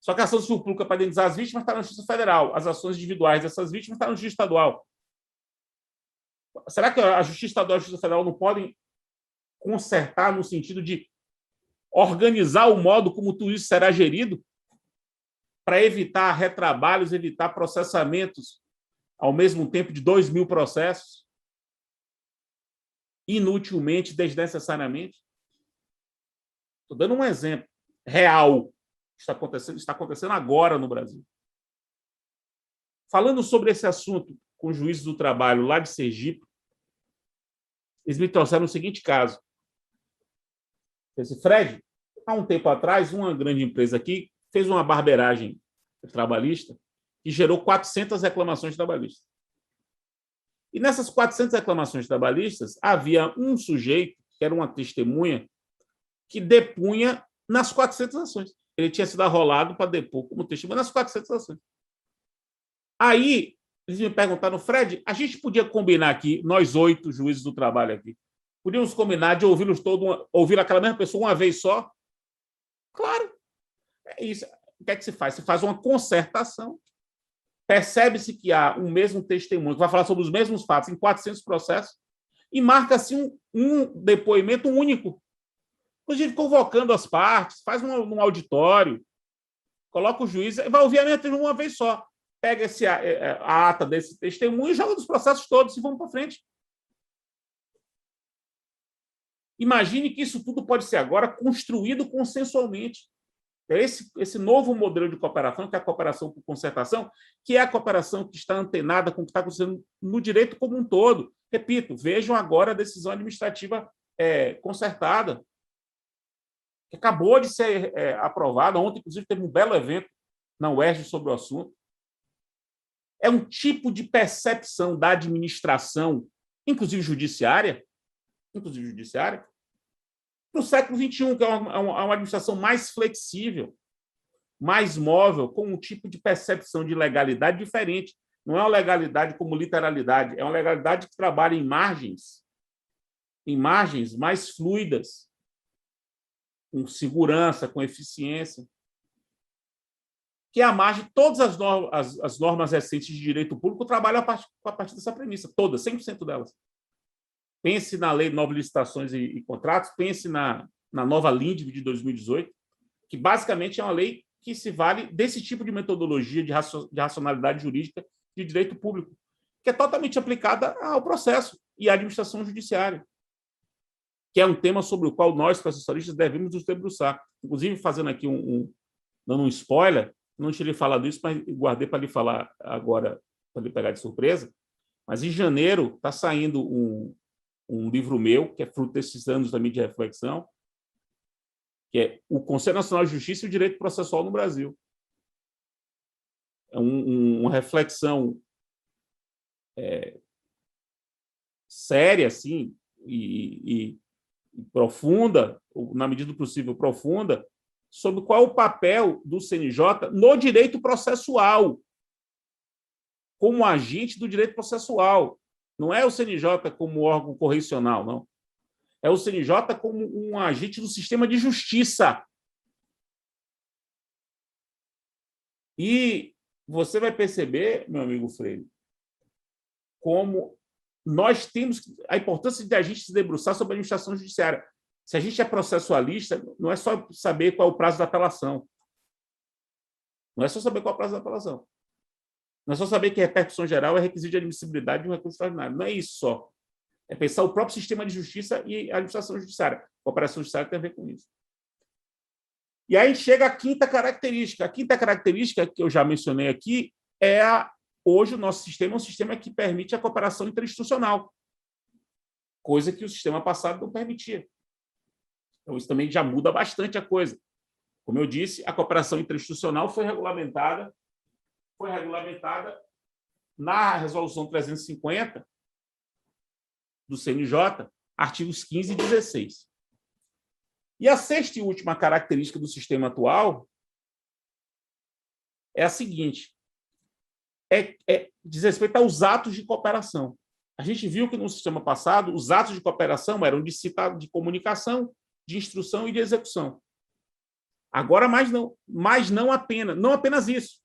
Só que a ação civil pública para indenizar as vítimas está na Justiça Federal. As ações individuais dessas vítimas estão na Justiça Estadual. Será que a Justiça Estadual e a Justiça Federal não podem consertar no sentido de organizar o modo como tudo isso será gerido para evitar retrabalhos, evitar processamentos ao mesmo tempo de 2.000 processos, inutilmente, desnecessariamente? Estou dando um exemplo real que está acontecendo agora no Brasil. Falando sobre esse assunto com os juízes do trabalho lá de Sergipe, eles me trouxeram o seguinte caso. Esse Fred, há um tempo atrás, uma grande empresa aqui fez uma barbeiragem trabalhista que gerou 400 reclamações trabalhistas. E nessas 400 reclamações trabalhistas, havia um sujeito, que era uma testemunha, que depunha nas 400 ações. Ele tinha sido arrolado para depor como testemunha nas 400 ações. Aí, eles me perguntaram, Fred, a gente podia combinar aqui, nós 8 juízes do trabalho aqui, podíamos combinar de ouvi-los todos, ouvir aquela mesma pessoa uma vez só? Claro. É isso. O que é que se faz? Se faz uma concertação. Percebe-se que há um mesmo testemunho que vai falar sobre os mesmos fatos em 400 processos e marca-se um depoimento único. Inclusive, convocando as partes, faz um auditório, coloca o juiz e vai ouvir a mesma uma vez só. Pega a ata desse testemunho e joga dos processos todos e vamos para frente. Imagine que isso tudo pode ser agora construído consensualmente. Esse novo modelo de cooperação, que é a cooperação por concertação, que é a cooperação que está antenada com o que está acontecendo no direito como um todo. Repito, vejam agora a decisão administrativa concertada, que acabou de ser aprovada. Ontem, inclusive, teve um belo evento na UERJ sobre o assunto. É um tipo de percepção da administração, inclusive judiciária, no século XXI, que é uma administração mais flexível, mais móvel, com um tipo de percepção de legalidade diferente. Não é uma legalidade como literalidade, é uma legalidade que trabalha em margens mais fluidas, com segurança, com eficiência, que é a margem. Todas as normas recentes de direito público trabalham a partir dessa premissa, todas, 100% delas. Pense na Lei de Novas Licitações e Contratos, pense na na nova LINDB de 2018, que basicamente é uma lei que se vale desse tipo de metodologia de racionalidade jurídica de direito público, que é totalmente aplicada ao processo e à administração judiciária, que é um tema sobre o qual nós, processualistas, devemos nos debruçar. Inclusive, fazendo aqui dando um spoiler, não tinha lhe falado isso, mas guardei para lhe falar agora, para lhe pegar de surpresa, mas em janeiro está saindo um livro meu, que é fruto desses anos também de reflexão, que é o Conselho Nacional de Justiça e o Direito Processual no Brasil. É uma reflexão séria, assim, e profunda, na medida do possível profunda, sobre qual é o papel do CNJ no direito processual, como agente do direito processual. Não é o CNJ como órgão correcional, não. É o CNJ como um agente do sistema de justiça. E você vai perceber, meu amigo Freire, como nós temos a importância de a gente se debruçar sobre a administração judiciária. Se a gente é processualista, não é só saber qual é o prazo da apelação. Não é só saber qual é o prazo da apelação. Não é só saber que repercussão geral é requisito de admissibilidade de um recurso extraordinário. Não é isso só. É pensar o próprio sistema de justiça e a administração judiciária. A cooperação judiciária tem a ver com isso. E aí chega a quinta característica. A quinta característica, que eu já mencionei aqui, hoje o nosso sistema é um sistema que permite a cooperação interinstitucional, coisa que o sistema passado não permitia. Então, isso também já muda bastante a coisa. Como eu disse, a cooperação interinstitucional foi regulamentada na Resolução 350 do CNJ, artigos 15 e 16. E a sexta e última característica do sistema atual é a seguinte: diz respeito aos atos de cooperação. A gente viu que no sistema passado os atos de cooperação eram de comunicação, de instrução e de execução. Agora, mas não apenas isso.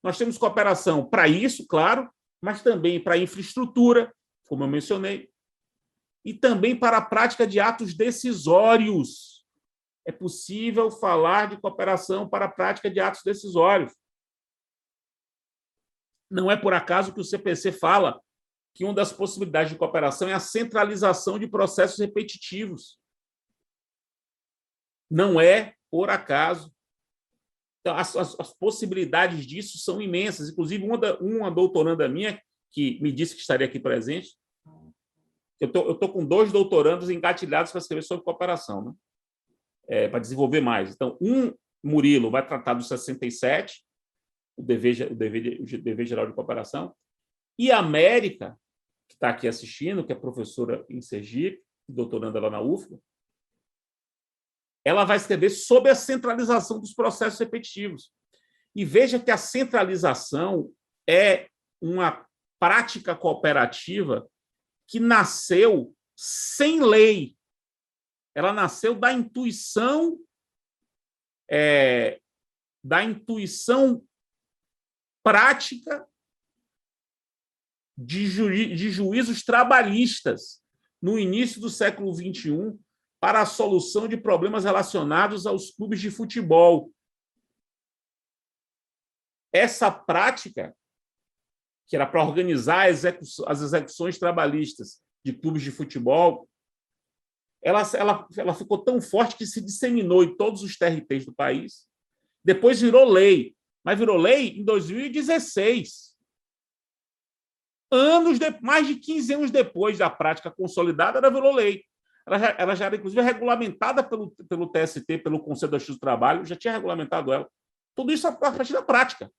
Nós temos cooperação para isso, claro, mas também para infraestrutura, como eu mencionei, e também para a prática de atos decisórios. É possível falar de cooperação para a prática de atos decisórios. Não é por acaso que o CPC fala que uma das possibilidades de cooperação é a centralização de processos repetitivos. Não é por acaso. Então, as possibilidades disso são imensas. Inclusive, uma doutoranda minha, que me disse que estaria aqui presente, eu estou com 2 doutorandos engatilhados para escrever sobre cooperação, né? Para desenvolver mais. Então, Murilo vai tratar do 67, o dever geral de cooperação, e a América, que está aqui assistindo, que é professora em Sergipe, doutoranda lá na UFBA, ela vai escrever sobre a centralização dos processos repetitivos. E veja que a centralização é uma prática cooperativa que nasceu sem lei. Ela nasceu da intuição prática de juízos trabalhistas no início do século XXI para a solução de problemas relacionados aos clubes de futebol. Essa prática, que era para organizar as execuções trabalhistas de clubes de futebol, ela ficou tão forte que se disseminou em todos os TRTs do país. Depois virou lei, mas virou lei em 2016. Mais de 15 anos depois da prática consolidada, ela virou lei. Ela já era, inclusive, regulamentada pelo TST, pelo Conselho da Justiça do Trabalho, já tinha regulamentado ela. Tudo isso a partir da prática.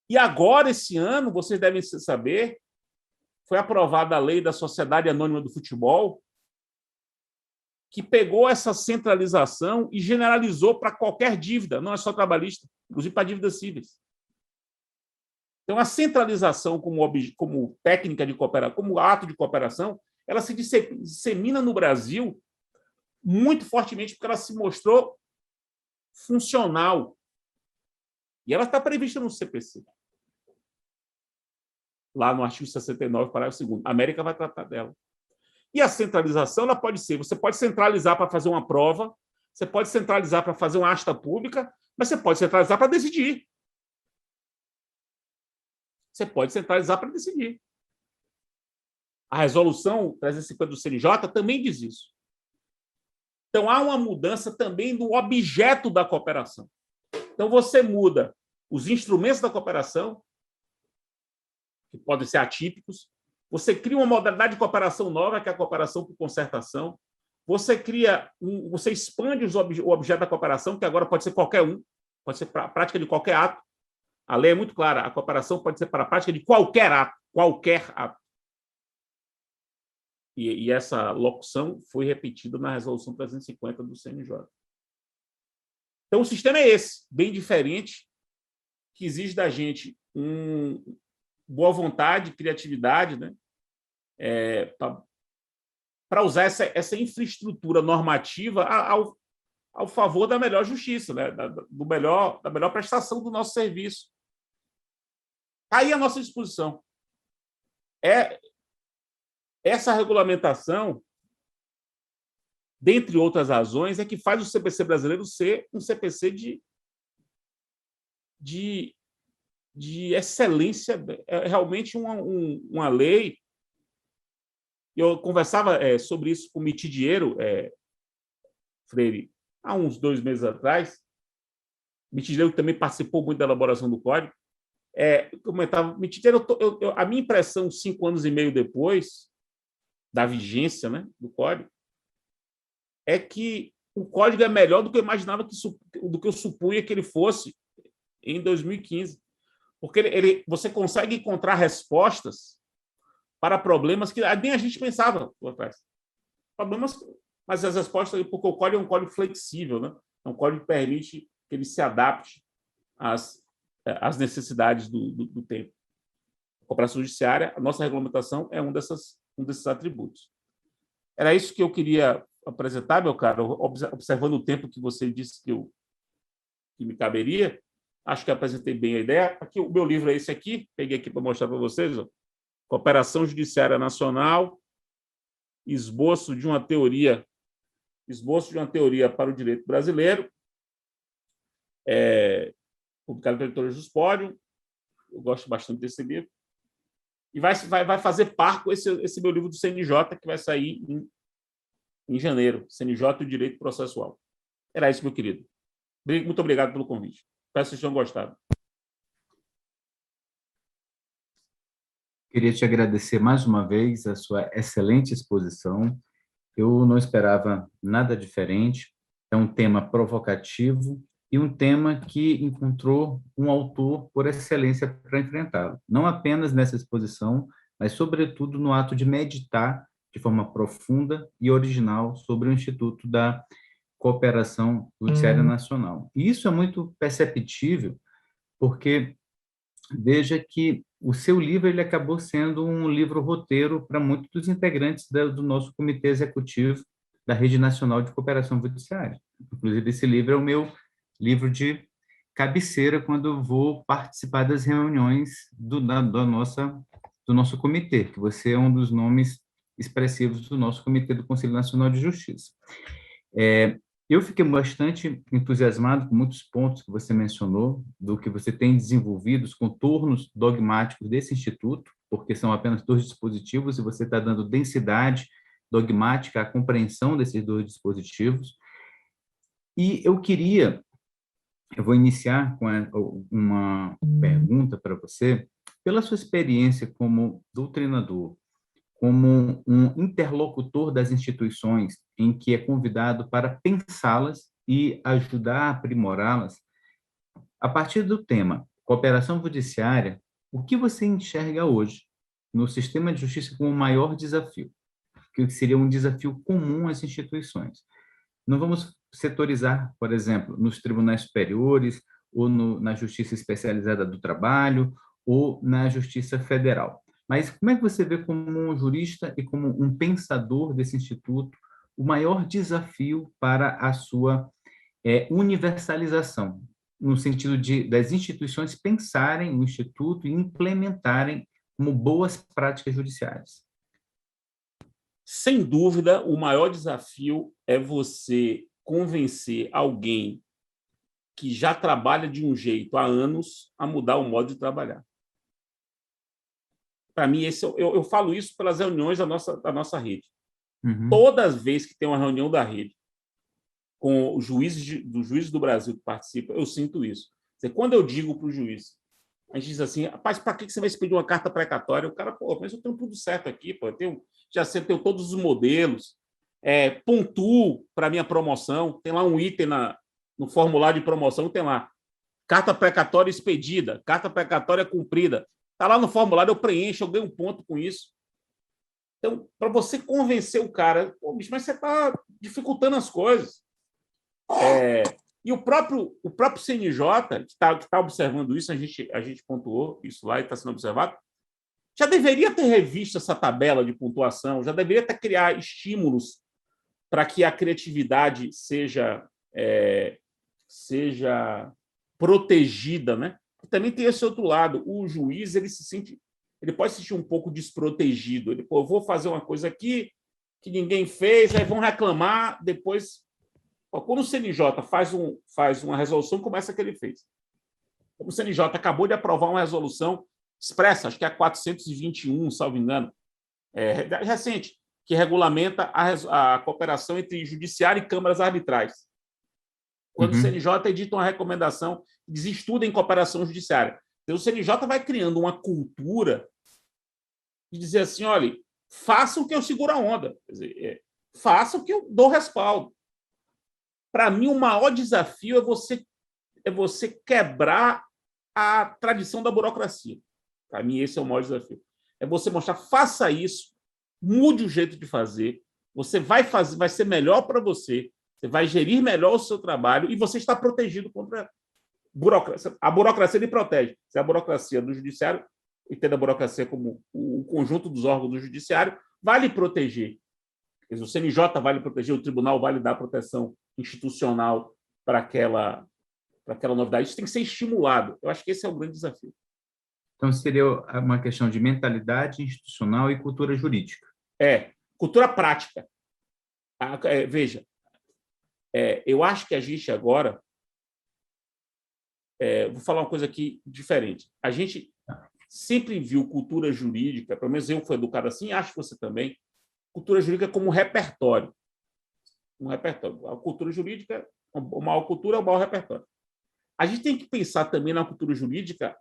E agora, esse ano, vocês devem saber, foi aprovada a lei da Sociedade Anônima do Futebol, que pegou essa centralização e generalizou para qualquer dívida, não é só trabalhista, inclusive para dívidas cíveis. Então, a centralização como técnica de cooperação, como ato de cooperação, ela se dissemina no Brasil muito fortemente porque ela se mostrou funcional. E ela está prevista no CPC. Lá no artigo 69, parágrafo 2º. A América vai tratar dela. E a centralização ela pode ser, você pode centralizar para fazer uma prova, você pode centralizar para fazer uma asta pública, mas você pode centralizar para decidir. Você pode centralizar para decidir. A resolução 350 do CNJ também diz isso. Então, há uma mudança também do objeto da cooperação. Então, você muda os instrumentos da cooperação, que podem ser atípicos, você cria uma modalidade de cooperação nova, que é a cooperação por concertação, você expande o objeto da cooperação, que agora pode ser qualquer um, pode ser para a prática de qualquer ato. A lei é muito clara, a cooperação pode ser para a prática de qualquer ato, qualquer ato. E essa locução foi repetida na resolução 350 do CNJ. Então, o sistema é esse, bem diferente, que exige da gente boa vontade, criatividade, né? Para usar essa infraestrutura normativa ao favor da melhor justiça, né? da melhor prestação do nosso serviço. Está aí à nossa disposição. Essa regulamentação, dentre outras razões, é que faz o CPC brasileiro ser um CPC de excelência. É realmente uma lei. Eu conversava sobre isso com o Mitidiero, Freire, há uns 2 meses atrás. Mitidiero também participou muito da elaboração do código. Comentava, Mitidiero, a minha impressão, 5 anos e meio depois da vigência, né, do código, é que o código é melhor do que eu imaginava, do que eu supunha que ele fosse em 2015. Porque você consegue encontrar respostas para problemas que nem a gente pensava lá atrás. Problemas, mas as respostas, porque o código é um código flexível, né? É um código que permite que ele se adapte às necessidades do tempo. A cooperação judiciária, a nossa regulamentação é um desses atributos. Era isso que eu queria apresentar, meu caro, observando o tempo que você disse que me caberia. Acho que apresentei bem a ideia. Aqui, o meu livro é esse aqui, peguei aqui para mostrar para vocês, ó. Cooperação Judiciária Nacional, esboço de uma teoria para o direito brasileiro, publicado pela editora Juspódio. Eu gosto bastante desse livro. E vai fazer par com esse meu livro do CNJ, que vai sair em janeiro, CNJ e o Direito Processual. Era isso, meu querido. Muito obrigado pelo convite. Espero que vocês tenham gostado. Queria te agradecer mais uma vez a sua excelente exposição. Eu não esperava nada diferente. É um tema provocativo e um tema que encontrou um autor por excelência para enfrentá-lo. Não apenas nessa exposição, mas, sobretudo, no ato de meditar de forma profunda e original sobre o Instituto da Cooperação Judiciária Nacional. E isso é muito perceptível, porque veja que o seu livro ele acabou sendo um livro-roteiro para muitos dos integrantes do nosso comitê executivo da Rede Nacional de Cooperação Judiciária. Inclusive, esse livro é o meu livro de cabeceira quando eu vou participar das reuniões do nosso comitê, que você é um dos nomes expressivos do nosso comitê do Conselho Nacional de Justiça. Eu fiquei bastante entusiasmado com muitos pontos que você mencionou, do que você tem desenvolvido, os contornos dogmáticos desse instituto, porque são apenas 2 dispositivos e você está dando densidade dogmática à compreensão desses 2 dispositivos. E eu vou iniciar com uma pergunta para você, pela sua experiência como doutrinador, como um interlocutor das instituições em que é convidado para pensá-las e ajudar a aprimorá-las. A partir do tema cooperação judiciária, o que você enxerga hoje no sistema de justiça como o maior desafio, que seria um desafio comum às instituições? Não vamos setorizar, por exemplo, nos tribunais superiores ou na Justiça Especializada do Trabalho ou na Justiça Federal. Mas como é que você vê, como um jurista e como um pensador desse instituto, o maior desafio para a sua universalização, no sentido das instituições pensarem o instituto e implementarem como boas práticas judiciárias? Sem dúvida, o maior desafio é você convencer alguém que já trabalha de um jeito há anos a mudar o modo de trabalhar. Para mim, eu falo isso pelas reuniões da nossa rede. Toda vez que tem uma reunião da rede com os juízes do Brasil que participam, eu sinto isso. Quando eu digo para o juiz, a gente diz assim, rapaz, para que você vai pedir uma carta precatória? O cara, pô, mas eu tenho tudo certo aqui, pô, já sei, tenho todos os modelos, pontuo para minha promoção, tem lá um item no formulário de promoção, tem lá, carta precatória expedida, carta precatória cumprida. Está lá no formulário, eu preencho, eu ganho um ponto com isso. Então, para você convencer o cara, pô, bicho, mas você está dificultando as coisas. E o próprio CNJ, que tá observando isso, a gente pontuou isso lá e está sendo observado, já deveria ter revisto essa tabela de pontuação, já deveria ter criado estímulos para que a criatividade seja protegida, né? E também tem esse outro lado, o juiz ele pode se sentir um pouco desprotegido. Ele, pô, eu vou fazer uma coisa aqui que ninguém fez, aí vão reclamar, depois... Quando o CNJ faz uma resolução, começa a que ele fez. O CNJ acabou de aprovar uma resolução expressa, acho que é a 421, salvo engano, recente, que regulamenta a cooperação entre judiciário e câmaras arbitrais. Quando o CNJ edita uma recomendação, diz estuda em cooperação judiciária. Então, o CNJ vai criando uma cultura de dizer assim, olha, faça o que eu seguro a onda, quer dizer, faça o que eu dou respaldo. Para mim, o maior desafio é você quebrar a tradição da burocracia. Para mim, esse é o maior desafio. É você mostrar, faça isso, mude o jeito de fazer, você vai ser melhor para você vai gerir melhor o seu trabalho e você está protegido contra a burocracia. A burocracia lhe protege. Se a burocracia do judiciário, entenda a burocracia como o conjunto dos órgãos do judiciário, vai lhe proteger. Quer dizer, o CNJ vai lhe proteger, o tribunal vai lhe dar proteção institucional para aquela novidade. Isso tem que ser estimulado. Eu acho que esse é o grande desafio. Então, seria uma questão de mentalidade institucional e cultura jurídica. Cultura prática. Veja, eu acho que a gente agora... vou falar uma coisa aqui diferente. A gente sempre viu cultura jurídica, pelo menos eu fui educado assim, acho que você também, cultura jurídica como repertório. Um repertório. A cultura jurídica, a maior cultura é o maior repertório. A gente tem que pensar também na cultura jurídica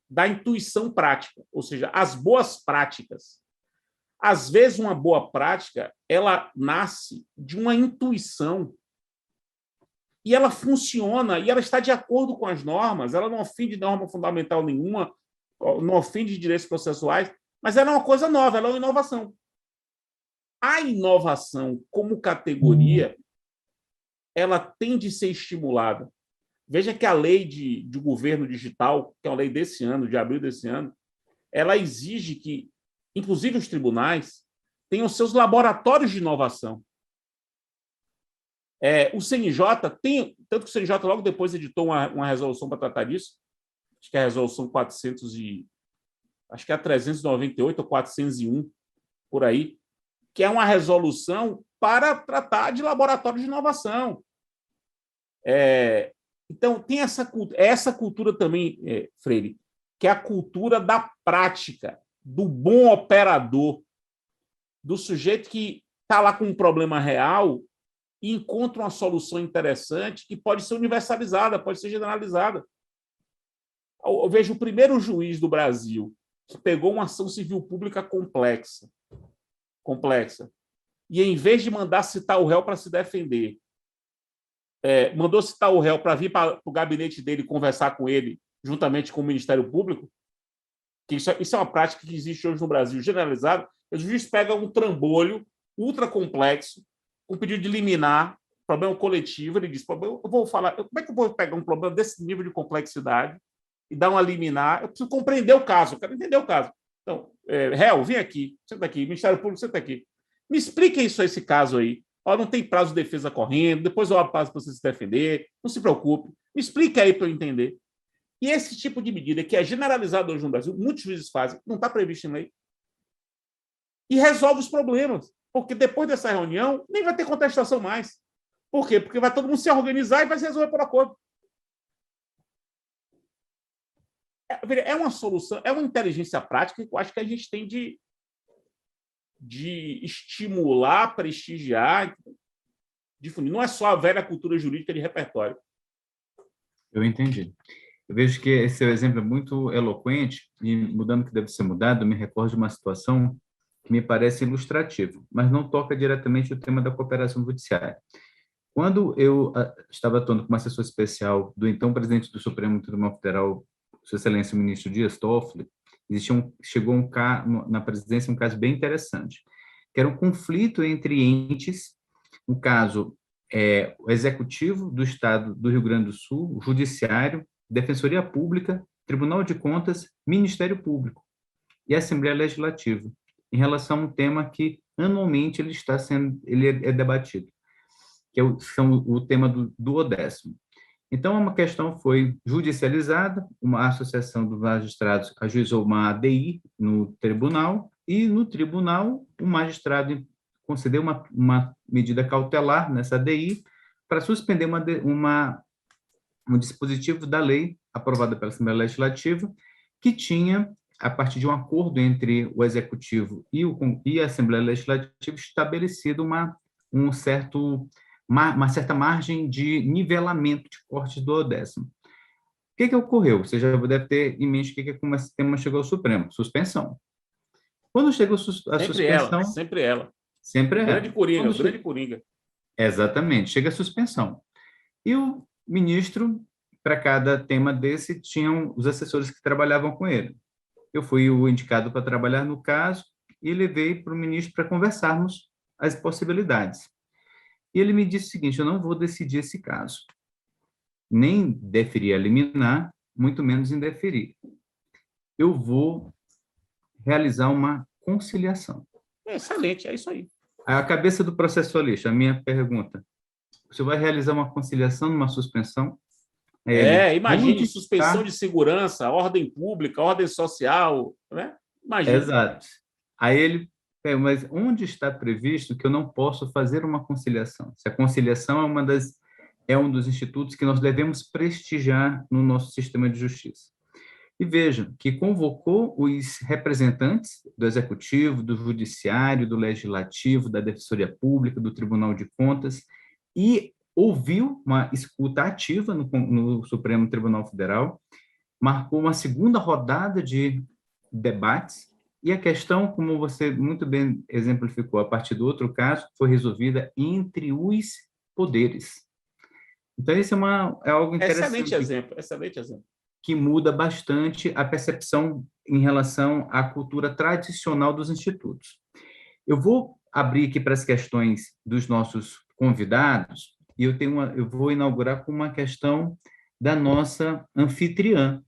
da intuição prática, ou seja, as boas práticas. Às vezes, uma boa prática, ela nasce de uma intuição e ela funciona, e ela está de acordo com as normas, ela não ofende norma fundamental nenhuma, não ofende direitos processuais, mas ela é uma coisa nova, ela é uma inovação. A inovação, como categoria, ela tem de ser estimulada. Veja que a lei de governo digital, que é uma lei desse ano, de abril desse ano, ela exige que, inclusive os tribunais, tenham seus laboratórios de inovação. O CNJ tem, tanto que o CNJ logo depois editou uma resolução para tratar disso, acho que é a resolução 398 ou 401, por aí, que é uma resolução para tratar de laboratório de inovação. Então, tem essa cultura também, Freire, que é a cultura da prática, do bom operador, do sujeito que está lá com um problema real e encontra uma solução interessante que pode ser universalizada, pode ser generalizada. Eu vejo o primeiro juiz do Brasil que pegou uma ação civil pública complexa, e, em vez de mandar citar o réu para se defender, mandou citar o réu para vir para o gabinete dele conversar com ele, juntamente com o Ministério Público, que isso é uma prática que existe hoje no Brasil, generalizada. O juiz pega um trambolho ultra complexo, com pedido de liminar, problema coletivo, ele diz, eu vou falar, como é que eu vou pegar um problema desse nível de complexidade e dar uma liminar? Eu preciso compreender o caso, eu quero entender o caso. Então, réu, vem aqui, senta aqui, Ministério Público, senta aqui. Me explique isso, esse caso aí. Não tem prazo de defesa correndo, depois eu abro prazo para você se defender, não se preocupe. Me explique aí para eu entender. E esse tipo de medida que é generalizado hoje no Brasil, muitos juízes fazem, não está previsto em lei, e resolve os problemas. porque depois dessa reunião nem vai ter contestação mais. Por quê? Porque vai todo mundo se organizar e vai se resolver por acordo. É uma solução, é uma inteligência prática que eu acho que a gente tem de estimular, prestigiar, difundir. Não é só a velha cultura jurídica de repertório. Eu entendi. Eu vejo que esse seu exemplo é muito eloquente e, mudando o que deve ser mudado, eu me recordo de uma situação que me parece ilustrativa, mas não toca diretamente o tema da cooperação judiciária. Quando eu estava atuando como assessor especial do então presidente do Supremo Tribunal Federal, Sua Excelência o ministro Dias Toffoli, chegou na presidência um caso bem interessante, que era um conflito entre entes, no caso, o Executivo do Estado do Rio Grande do Sul, o Judiciário, Defensoria Pública, Tribunal de Contas, Ministério Público e Assembleia Legislativa, em relação a um tema que anualmente ele é debatido, que são o tema do O10º. Então, uma questão foi judicializada, uma associação dos magistrados ajuizou uma ADI no tribunal, e no tribunal o magistrado concedeu uma medida cautelar nessa ADI para suspender um dispositivo da lei aprovada pela Assembleia Legislativa, que tinha, a partir de um acordo entre o Executivo e a Assembleia Legislativa, estabelecido uma certa margem de nivelamento de cortes do O10º. O que ocorreu? Você já deve ter em mente como esse tema chegou ao Supremo. Suspensão. Quando chegou a suspensão... Sempre ela. Sempre ela. Grande coringa, grande coringa. Exatamente. Chega a suspensão. E o ministro, para cada tema desse, tinham os assessores que trabalhavam com ele. Eu fui o indicado para trabalhar no caso e levei para o ministro para conversarmos as possibilidades. E ele me disse o seguinte: eu não vou decidir esse caso, nem deferir a liminar, muito menos indeferir. Eu vou realizar uma conciliação. Excelente, é isso aí. A cabeça do processualista, a minha pergunta: você vai realizar uma conciliação numa suspensão? Imagine suspensão de segurança, ordem pública, ordem social, né? Imagina. Exato. Aí ele, mas onde está previsto que eu não posso fazer uma conciliação? Se a conciliação é um dos institutos que nós devemos prestigiar no nosso sistema de justiça. E vejam que convocou os representantes do Executivo, do Judiciário, do Legislativo, da Defensoria Pública, do Tribunal de Contas, e ouviu uma escuta ativa no Supremo Tribunal Federal, marcou uma segunda rodada de debates, e a questão, como você muito bem exemplificou, a partir do outro caso, foi resolvida entre os poderes. Então, isso é algo interessante. Excelente exemplo. Que muda bastante a percepção em relação à cultura tradicional dos institutos. Eu vou abrir aqui para as questões dos nossos convidados, e eu vou inaugurar com uma questão da nossa anfitriã,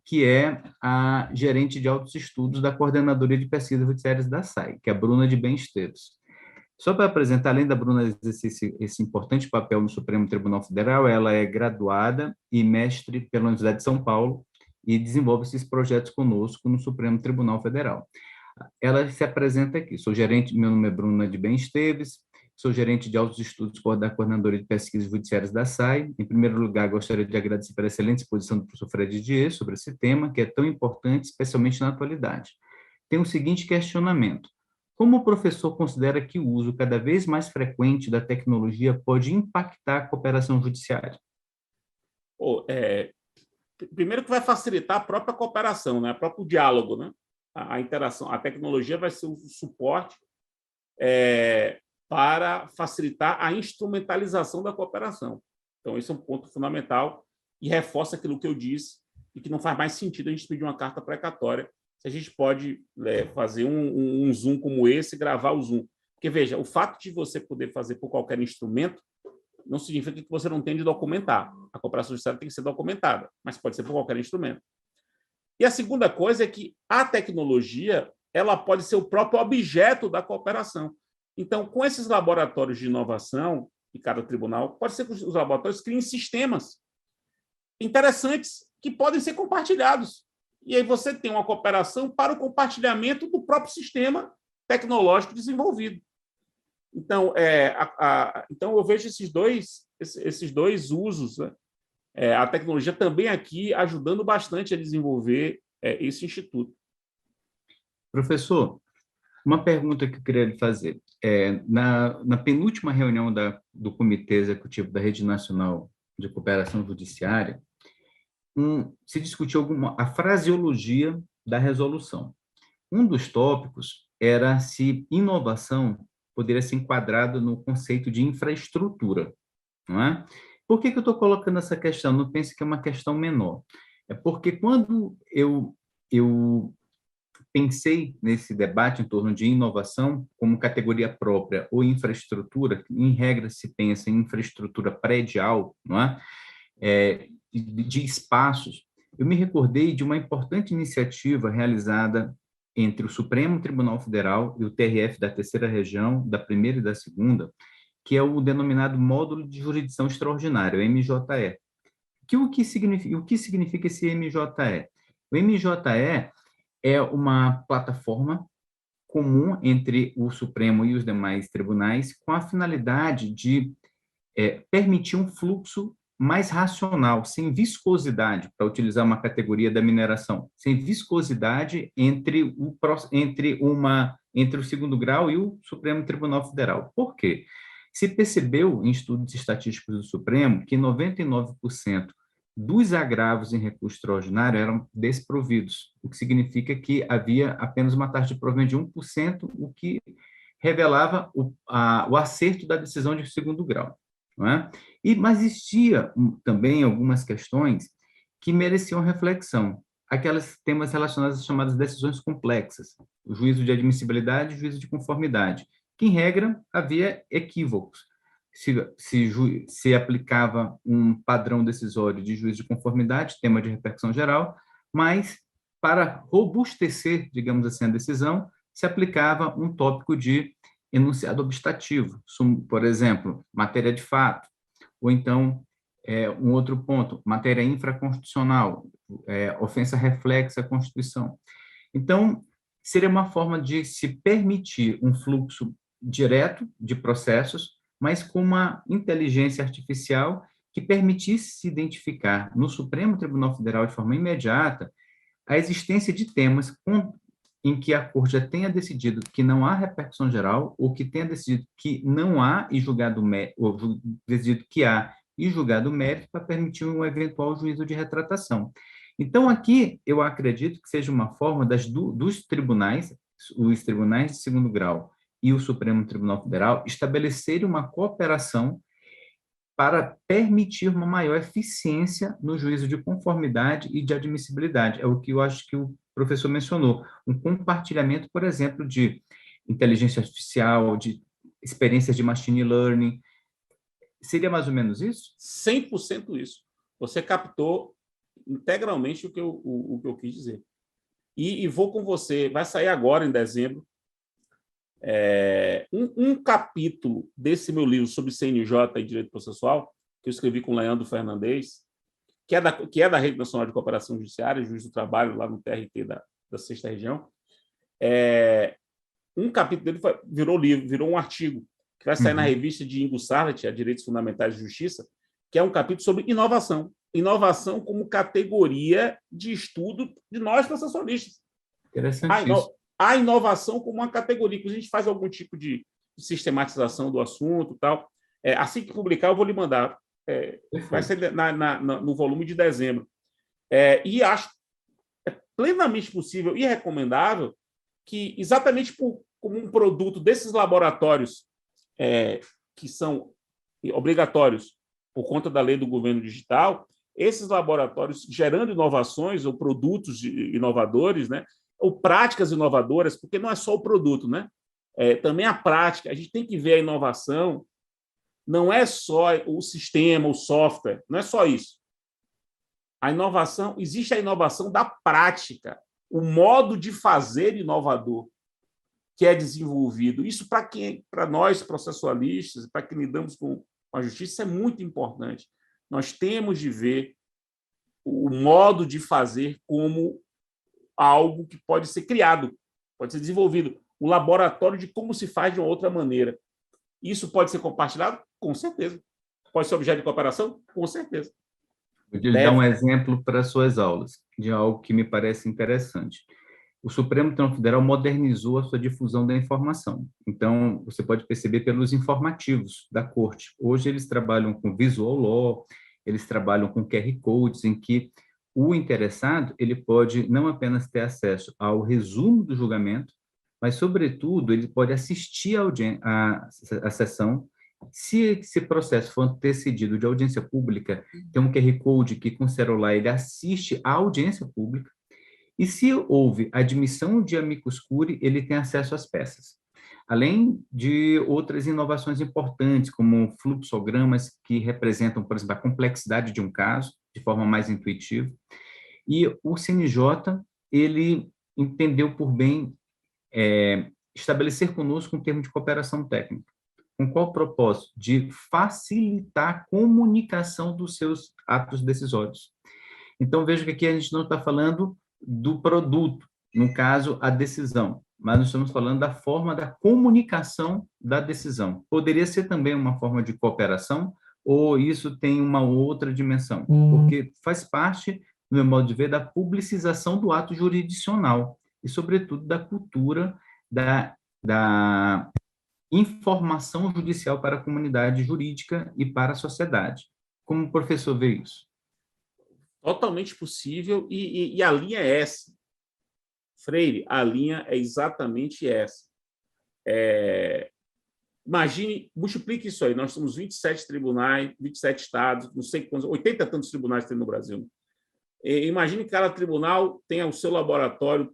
que é a gerente de altos estudos da Coordenadoria de Pesquisas Judiciárias da SAI, que é a Bruna de Bem Esteves. Só para apresentar, além da Bruna exercer esse importante papel no Supremo Tribunal Federal, ela é graduada e mestre pela Universidade de São Paulo e desenvolve esses projetos conosco no Supremo Tribunal Federal. Ela se apresenta aqui. Meu nome é Bruna de Bem Esteves, sou gerente de altos estudos da Coordenadoria de Pesquisas Judiciárias da SAI. Em primeiro lugar, gostaria de agradecer pela excelente exposição do professor Fred Dias sobre esse tema, que é tão importante, especialmente na atualidade. Tem o seguinte questionamento: como o professor considera que o uso cada vez mais frequente da tecnologia pode impactar a cooperação judiciária? Primeiro que vai facilitar a própria cooperação, né? O próprio diálogo, né? A interação. A tecnologia vai ser um suporte para facilitar a instrumentalização da cooperação. Então, esse é um ponto fundamental e reforça aquilo que eu disse, e que não faz mais sentido a gente pedir uma carta precatória se a gente pode fazer um Zoom como esse, gravar o Zoom. Porque, veja, o fato de você poder fazer por qualquer instrumento não significa que você não tem de documentar. A cooperação judiciária tem que ser documentada, mas pode ser por qualquer instrumento. E a segunda coisa é que a tecnologia ela pode ser o próprio objeto da cooperação. Então, com esses laboratórios de inovação, de cada tribunal, pode ser que os laboratórios criem sistemas interessantes que podem ser compartilhados. E aí você tem uma cooperação para o compartilhamento do próprio sistema tecnológico desenvolvido. Então, então eu vejo esses dois usos, né? A tecnologia também aqui ajudando bastante a desenvolver esse instituto. Professor, uma pergunta que eu queria lhe fazer. Na penúltima reunião do Comitê Executivo da Rede Nacional de Cooperação Judiciária, se discutiu a fraseologia da resolução. Um dos tópicos era se inovação poderia ser enquadrada no conceito de infraestrutura, não é? Por que eu estou colocando essa questão? Não pense que é uma questão menor. É porque quando eu pensei nesse debate em torno de inovação como categoria própria ou infraestrutura, em regra se pensa em infraestrutura predial, não é? De espaços, eu me recordei de uma importante iniciativa realizada entre o Supremo Tribunal Federal e o TRF da Terceira Região, da Primeira e da Segunda, que é o denominado Módulo de Jurisdição Extraordinária, o MJE. O que significa esse MJE? O MJE é uma plataforma comum entre o Supremo e os demais tribunais com a finalidade de permitir um fluxo mais racional, sem viscosidade, para utilizar uma categoria da mineração, sem viscosidade entre o segundo grau e o Supremo Tribunal Federal. Por quê? Se percebeu em estudos estatísticos do Supremo que 99% dos agravos em recurso extraordinário eram desprovidos, o que significa que havia apenas uma taxa de provimento de 1%, o que revelava o acerto da decisão de segundo grau. Não é? Mas existia também algumas questões que mereciam reflexão, aqueles temas relacionados às chamadas decisões complexas, o juízo de admissibilidade e o juízo de conformidade, que, em regra, havia equívocos. Se aplicava um padrão decisório de juízo de conformidade, tema de repercussão geral, mas, para robustecer, digamos assim, a decisão, se aplicava um tópico de enunciado obstativo, por exemplo, matéria de fato, ou então, um outro ponto, matéria infraconstitucional, ofensa reflexa à Constituição. Então, seria uma forma de se permitir um fluxo direto de processos, mas com uma inteligência artificial que permitisse se identificar no Supremo Tribunal Federal de forma imediata a existência de temas em que a Corte já tenha decidido que não há repercussão geral, ou que tenha decidido que não há e julgado ou decidido que há e julgado mérito para permitir um eventual juízo de retratação. Então, aqui, eu acredito que seja uma forma dos tribunais, os tribunais de segundo grau e o Supremo Tribunal Federal, estabelecerem uma cooperação para permitir uma maior eficiência no juízo de conformidade e de admissibilidade. É o que eu acho que o professor mencionou, um compartilhamento, por exemplo, de inteligência artificial, de experiências de machine learning. Seria mais ou menos isso? 100% isso. Você captou integralmente o que eu quis dizer. E vou com você, vai sair agora, em dezembro, um capítulo desse meu livro sobre CNJ e Direito Processual, que eu escrevi com o Leandro Fernandes, que é da Rede Nacional de Cooperação Judiciária, juiz do trabalho, lá no TRT da 6ª Região. Um capítulo dele virou livro, virou um artigo, que vai sair na revista de Ingo Sarlet, a Direitos Fundamentais de Justiça, que é um capítulo sobre inovação. Inovação como categoria de estudo de nós processualistas. Interessantíssimo. A inovação como uma categoria, que a gente faz algum tipo de sistematização do assunto, tal. Assim que publicar, eu vou lhe mandar. Vai ser no volume de dezembro. E acho plenamente possível e recomendável que, exatamente como um produto desses laboratórios que são obrigatórios por conta da lei do governo digital, esses laboratórios gerando inovações ou produtos inovadores, né, ou práticas inovadoras, porque não é só o produto, né? Também a prática. A gente tem que ver a inovação, não é só o sistema, o software, não é só isso. Existe a inovação da prática, o modo de fazer inovador que é desenvolvido. Isso, para nós, processualistas, para quem lidamos com a justiça, é muito importante. Nós temos de ver o modo de fazer como algo que pode ser criado, pode ser desenvolvido, um laboratório de como se faz de uma outra maneira. Isso pode ser compartilhado? Com certeza. Pode ser objeto de cooperação? Com certeza. Vou te dar um exemplo para suas aulas, de algo que me parece interessante. O Supremo Tribunal Federal modernizou a sua difusão da informação. Então, você pode perceber pelos informativos da Corte. Hoje, eles trabalham com visual law, eles trabalham com QR Codes, em que o interessado ele pode não apenas ter acesso ao resumo do julgamento, mas, sobretudo, ele pode assistir a sessão. Se esse processo for antecedido de audiência pública, tem um QR Code que, com o celular, ele assiste à audiência pública. E se houve admissão de amicus curiae, ele tem acesso às peças. Além de outras inovações importantes, como fluxogramas que representam, por exemplo, a complexidade de um caso, de forma mais intuitiva. E o CNJ, ele entendeu por bem estabelecer conosco um termo de cooperação técnica. Com qual propósito? De facilitar a comunicação dos seus atos decisórios. Então, veja que aqui a gente não está falando do produto, no caso, a decisão, mas nós estamos falando da forma da comunicação da decisão. Poderia ser também uma forma de cooperação, ou isso tem uma outra dimensão? Porque faz parte, no meu modo de ver, da publicização do ato jurisdicional e, sobretudo, da cultura da informação judicial para a comunidade jurídica e para a sociedade. Como o professor vê isso? Totalmente possível, e a linha é essa. Freire, a linha é exatamente essa. Imagine, multiplique isso aí, nós temos 27 tribunais, 27 estados, não sei quantos, 80 e tantos tribunais tem no Brasil. Imagine que cada tribunal tenha o seu laboratório,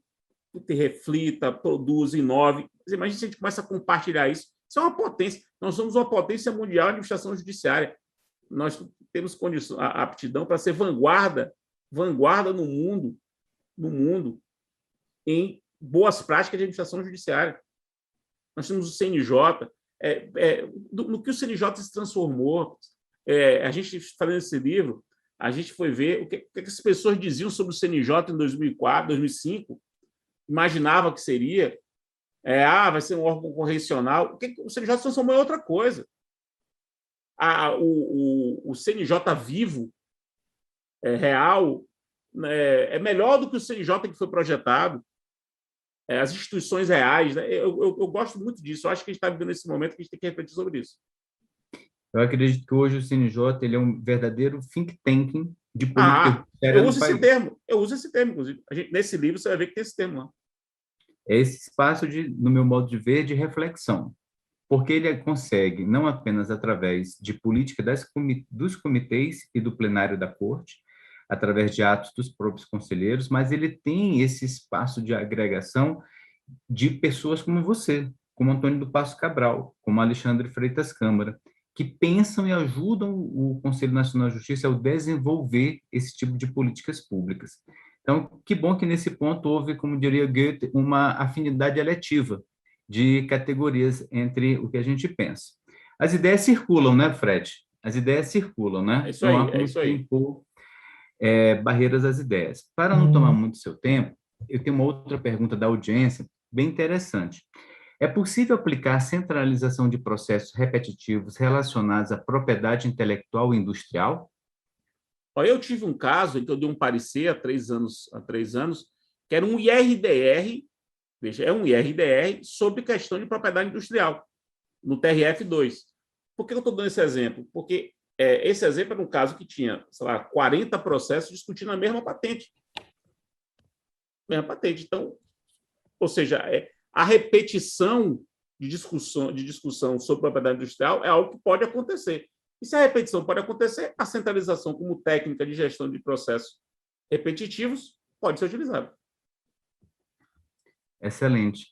reflita, produza, inove. Imagine se a gente começa a compartilhar isso. Isso é uma potência. Nós somos uma potência mundial de administração judiciária. Nós temos condição, a aptidão para ser vanguarda no mundo em boas práticas de administração judiciária. Nós temos o CNJ, no que o CNJ se transformou. A gente, fazendo esse livro, a gente foi ver o que as pessoas diziam sobre o CNJ em 2004, 2005, imaginava que seria, vai ser um órgão concorrencial. O CNJ se transformou em outra coisa. O CNJ vivo, real, é melhor do que o CNJ que foi projetado. As instituições reais, né? Eu gosto muito disso. Eu acho que a gente está vivendo nesse momento que a gente tem que refletir sobre isso. Eu acredito que hoje o CNJ ele é um verdadeiro think tanking de política judiciária do país. Eu uso esse termo, inclusive. Nesse livro você vai ver que tem esse termo lá. É esse espaço, no meu modo de ver, de reflexão. Porque ele consegue, não apenas através de política dos comitês e do plenário da Corte, através de atos dos próprios conselheiros, mas ele tem esse espaço de agregação de pessoas como você, como Antônio do Passo Cabral, como Alexandre Freitas Câmara, que pensam e ajudam o Conselho Nacional de Justiça ao desenvolver esse tipo de políticas públicas. Então, que bom que nesse ponto houve, como diria Goethe, uma afinidade eletiva de categorias entre o que a gente pensa. As ideias circulam, né, Fred? As ideias circulam, né? É isso aí, não há como impor barreiras às ideias. Para não tomar muito seu tempo, eu tenho uma outra pergunta da audiência, bem interessante. É possível aplicar a centralização de processos repetitivos relacionados à propriedade intelectual e industrial? Eu tive um caso em que eu dei um parecer há 3 anos, que era um IRDR, veja, é um IRDR sobre questão de propriedade industrial, no TRF2. Por que eu estou dando esse exemplo? Porque esse exemplo era um caso que tinha, sei lá, 40 processos discutindo a mesma patente. Então, ou seja, a repetição de discussão sobre propriedade industrial é algo que pode acontecer. E se a repetição pode acontecer, a centralização como técnica de gestão de processos repetitivos pode ser utilizada. Excelente.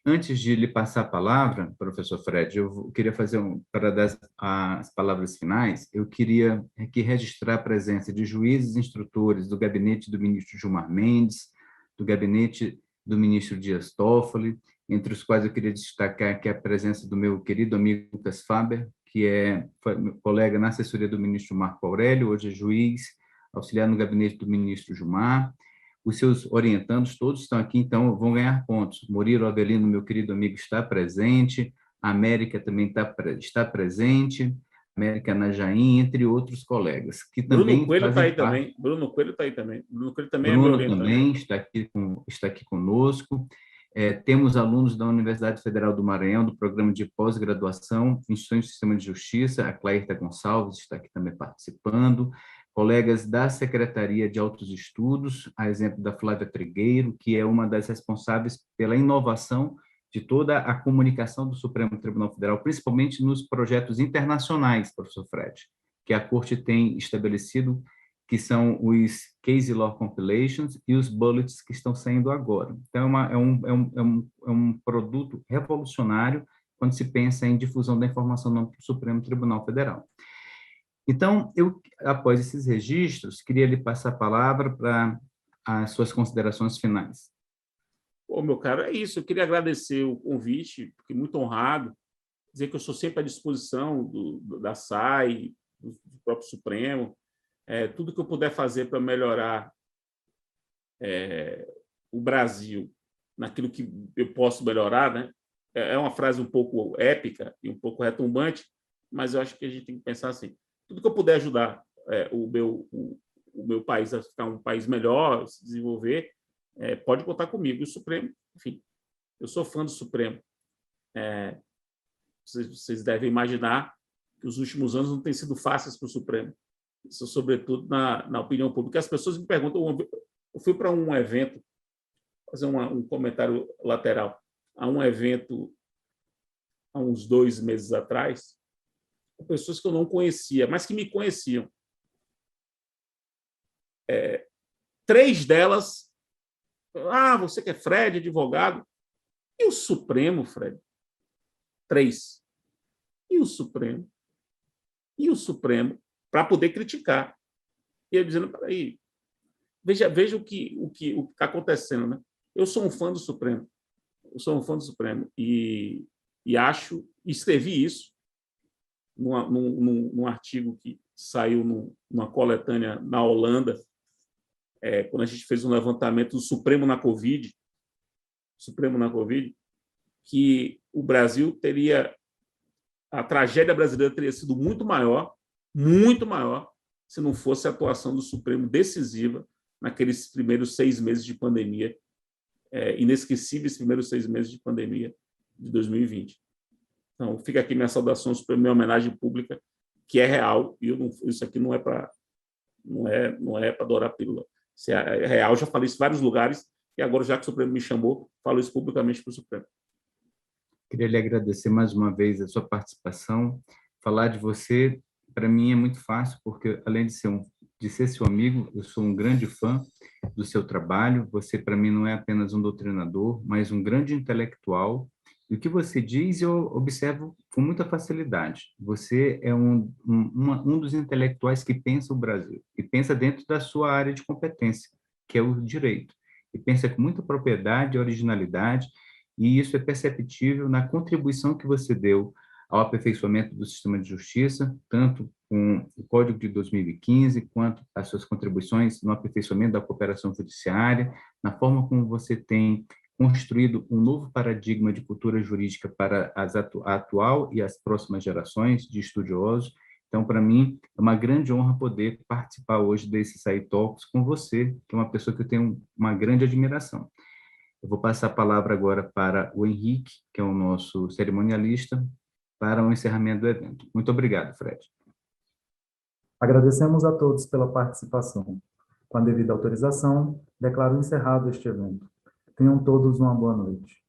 Antes de lhe passar a palavra, professor Fred, eu queria fazer, para dar as palavras finais, eu queria aqui registrar a presença de juízes instrutores do gabinete do ministro Gilmar Mendes, do gabinete do ministro Dias Toffoli, entre os quais eu queria destacar aqui a presença do meu querido amigo Lucas Faber, que foi meu colega na assessoria do ministro Marco Aurélio, hoje é juiz, auxiliar no gabinete do ministro Gilmar. Os seus orientandos todos estão aqui, então vão ganhar pontos. Murilo Avelino, meu querido amigo, está presente. a América também está presente, América Najaim, entre outros colegas, que Bruno também Coelho está fazem aí parte. também. Bruno Coelho está aí também. Bruno Coelho também é meu Bruno orientando. também está aqui conosco. Temos alunos da Universidade Federal do Maranhão, do programa de pós-graduação, Instituições do Sistema de Justiça, a Clairta Gonçalves está aqui também participando, colegas da Secretaria de Altos Estudos, a exemplo da Flávia Trigueiro, que é uma das responsáveis pela inovação de toda a comunicação do Supremo Tribunal Federal, principalmente nos projetos internacionais, professor Fred, que a Corte tem estabelecido, que são os Case Law Compilations e os Bullets que estão saindo agora. Então, é um produto revolucionário quando se pensa em difusão da informação no Supremo Tribunal Federal. Então, após esses registros, queria lhe passar a palavra para as suas considerações finais. Pô, meu caro, é isso. Eu queria agradecer o convite, fiquei muito honrado, dizer que eu sou sempre à disposição da SAI, do próprio Supremo, tudo que eu puder fazer para melhorar o Brasil naquilo que eu posso melhorar, né? É uma frase um pouco épica e um pouco retumbante, mas eu acho que a gente tem que pensar assim, tudo que eu puder ajudar o meu país a ficar um país melhor, se desenvolver, pode contar comigo. E o Supremo, enfim, eu sou fã do Supremo. Vocês devem imaginar que os últimos anos não têm sido fáceis para o Supremo. Isso, sobretudo, na opinião pública. As pessoas me perguntam, eu fui para um evento, fazer um comentário lateral, a um evento há uns 2 meses atrás, com pessoas que eu não conhecia, mas que me conheciam. 3 delas, você que é Fred, advogado, e o Supremo, Fred? 3. E o Supremo? E o Supremo? Para poder criticar. E eu dizendo, peraí, veja o que está acontecendo, né? Eu sou um fã do Supremo. Eu sou um fã do Supremo. E escrevi isso num artigo que saiu numa coletânea na Holanda, quando a gente fez um levantamento do Supremo na Covid, que o Brasil a tragédia brasileira teria sido muito maior, se não fosse a atuação do Supremo decisiva naqueles primeiros 6 meses de pandemia, inesquecíveis primeiros 6 meses de pandemia de 2020. Então, fica aqui minha saudação, minha homenagem pública, que é real, e isso aqui não é para adorar pílula. Se é real, já falei isso em vários lugares, e agora, já que o Supremo me chamou, falo isso publicamente para o Supremo. Queria lhe agradecer mais uma vez a sua participação. Falar de você, para mim, é muito fácil, porque, além de ser seu amigo, eu sou um grande fã do seu trabalho. Você, para mim, não é apenas um doutrinador, mas um grande intelectual. E o que você diz, eu observo com muita facilidade. Você é um dos intelectuais que pensa o Brasil, e pensa dentro da sua área de competência, que é o direito. E pensa com muita propriedade e originalidade, e isso é perceptível na contribuição que você deu ao aperfeiçoamento do sistema de justiça, tanto com o Código de 2015, quanto as suas contribuições no aperfeiçoamento da cooperação judiciária, na forma como você tem construído um novo paradigma de cultura jurídica para a atual e as próximas gerações de estudiosos. Então, para mim, é uma grande honra poder participar hoje desse SAI Talks com você, que é uma pessoa que eu tenho uma grande admiração. Eu vou passar a palavra agora para o Henrique, que é o nosso cerimonialista, para o encerramento do evento. Muito obrigado, Fred. Agradecemos a todos pela participação. Com a devida autorização, declaro encerrado este evento. Tenham todos uma boa noite.